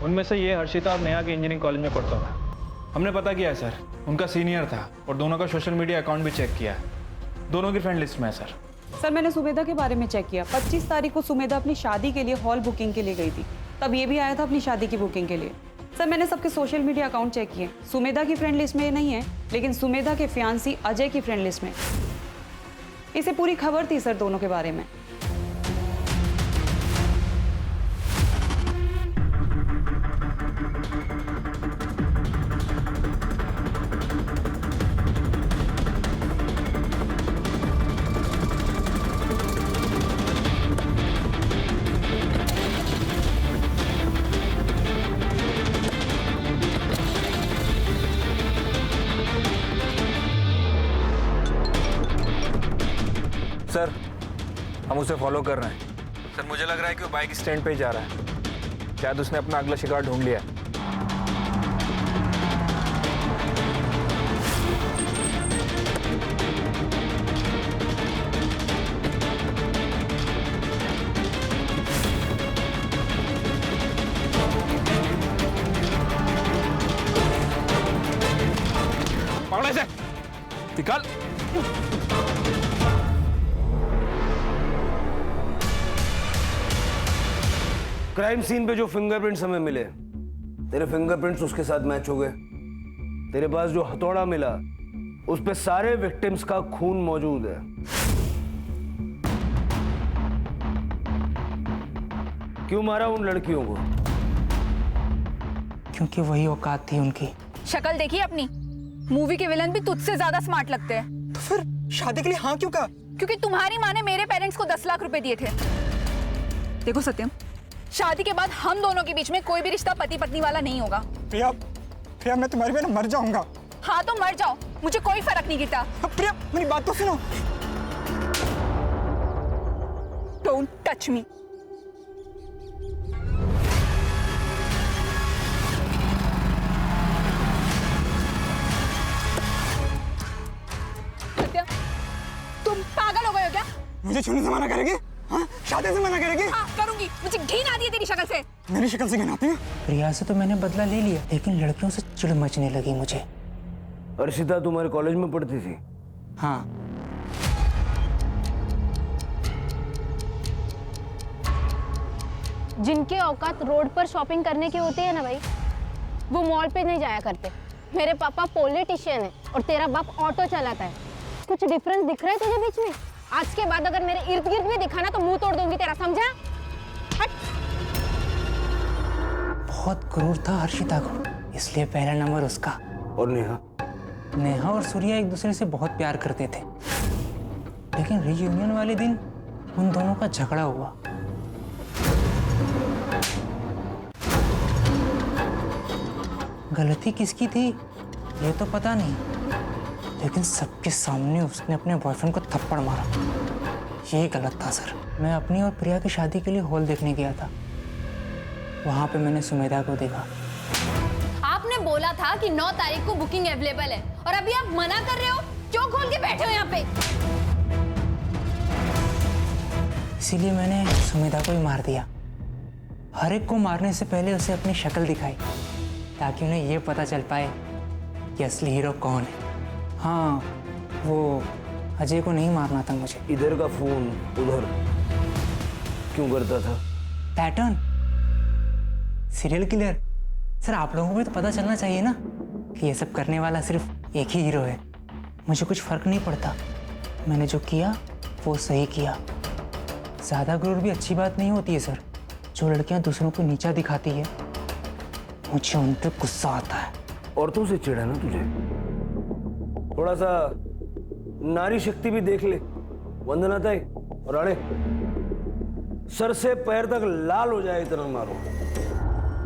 उनमें से ये हर्षिता और नेहा के इंजीनियरिंग कॉलेज में पढ़ता था। हमने पता किया है सर, उनका सीनियर था और दोनों का सोशल मीडिया अकाउंट भी चेक किया है। दोनों की फ्रेंड लिस्ट में है सर। सर मैंने सुमेधा के बारे में चेक किया। 25 तारीख को सुमेधा अपनी शादी के लिए हॉल बुकिंग के लिए गई थी, तब ये भी आया था अपनी शादी की बुकिंग के लिए। सर मैंने सबके सोशल मीडिया अकाउंट चेक किए, सुमेधा की फ्रेंड लिस्ट में नहीं है, लेकिन सुमेधा के फियांसी अजय की फ्रेंड लिस्ट में। इसे पूरी खबर थी सर दोनों के बारे में। सर हम उसे फॉलो कर रहे हैं। सर मुझे लग रहा है कि वो बाइक स्टैंड पे ही जा रहा है। शायद उसने अपना अगला शिकार ढूंढ लिया है। पकड़े से निकाल। क्राइम सीन पे जो फिंगरप्रिंट्स हमें मिले, तेरे फिंगरप्रिंट्स उसके साथ मैच हो गए। तेरे पास जो हथौड़ा मिला उस पे सारे विक्टिम्स का खून मौजूद है। क्यों मारा उन लड़कियों को? क्योंकि वही औकात थी उनकी। शक्ल देखी अपनी? मूवी के विलन भी तुझसे ज्यादा स्मार्ट लगते हैं। तो फिर शादी के लिए हाँ क्यों कहा? क्योंकि तुम्हारी माँ ने मेरे पेरेंट्स को 10 लाख रुपए दिए थे। देखो सत्यम, शादी के बाद हम दोनों के बीच में कोई भी रिश्ता पति पत्नी वाला नहीं होगा। प्रिया, प्रिया मैं तुम्हारी बिना मर जाऊंगा। हाँ तो मर जाओ, मुझे कोई फर्क नहीं गिरता। प्रिया मेरी बात तो सुनो। Don't touch me. सत्यम, तुम पागल हो गए हो क्या? मुझे छूने से मना करेगी? हाँ? शादी से मना करेगी? हाँ करूंगी। मुझे घिन आती है तेरी शक्ल से। मेरी शक्ल से घिन आती है? प्रिया से तो मैंने बदला ले लिया, लेकिन लड़कियों से चिढ़ मचने लगी मुझे। अर्शिता तुम्हारे कॉलेज में पढ़ती थी? हाँ। जिनके औकात रोड पर शॉपिंग करने के होते हैं ना भाई, वो मॉल पे नहीं जाया करते। मेरे पापा पॉलिटिशियन है और तेरा बाप ऑटो चलाता है। कुछ डिफरेंस दिख रहा है तुझे बीच में? आज के बाद अगर मेरे इर्द गिर्द भी दिखा ना तो मुंह तोड़ दूंगी तेरा, समझा? हट। बहुत क्रूर था हर्षिता को, इसलिए पहला नंबर उसका। और नेहा? नेहा और सूर्या एक दूसरे से बहुत प्यार करते थे, लेकिन रियूनियन वाले दिन उन दोनों का झगड़ा हुआ। गलती किसकी थी ये तो पता नहीं, लेकिन सबके सामने उसने अपने बॉयफ्रेंड को थप्पड़ मारा। ये गलत था सर। मैं अपनी और प्रिया की शादी के लिए हॉल देखने गया था। वहां पे मैंने सुमेधा को देखा। आपने बोला था कि 9 तारीख को बुकिंग अवेलेबल है और अभी आप मना कर रहे हो। क्यों खोल के बैठे हो यहाँ पे? इसीलिए मैंने सुमेधा को ही मार दिया। हर एक को मारने से पहले उसे अपनी शक्ल दिखाई, ताकि उन्हें ये पता चल पाए कि असली हीरो कौन है। हाँ, वो अजय को नहीं मारना था मुझे। इधर का फोन उधर क्यों करता था? Pattern, serial killer. सर आप लोगों को भी तो पता चलना चाहिए ना कि ये सब करने वाला सिर्फ एक ही हीरो है। मुझे कुछ फर्क नहीं पड़ता, मैंने जो किया वो सही किया। ज़्यादा गुरूर भी अच्छी बात नहीं होती है सर। जो लड़कियां दूसरों को नीचा दिखाती है, मुझे उन पर गुस्सा आता है। औरतों से चिढ़ा ना तुझे? थोड़ा सा नारी शक्ति भी देख ले। वंदना ताई और अड़े, सर से पैर तक लाल हो जाए इतना मारो।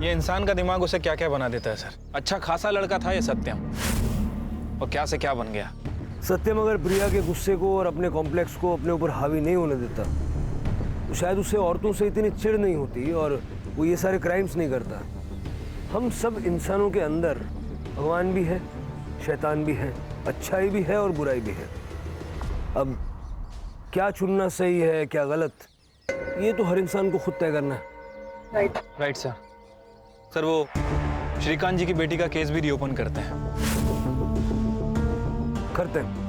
ये इंसान का दिमाग उसे क्या क्या बना देता है सर। अच्छा खासा लड़का था ये सत्यम, और क्या से क्या बन गया। सत्यम अगर प्रिया के गुस्से को और अपने कॉम्प्लेक्स को अपने ऊपर हावी नहीं होने देता तो शायद उससे औरतों से इतनी चिढ़ नहीं होती और वो ये सारे क्राइम्स नहीं करता। हम सब इंसानों के अंदर भगवान भी है, शैतान भी है, अच्छाई भी है और बुराई भी है। अब क्या चुनना सही है क्या गलत, ये तो हर इंसान को खुद तय करना है। Right sir. सर वो श्रीकांत जी की बेटी का केस भी रीओपन करते हैं। करते हैं।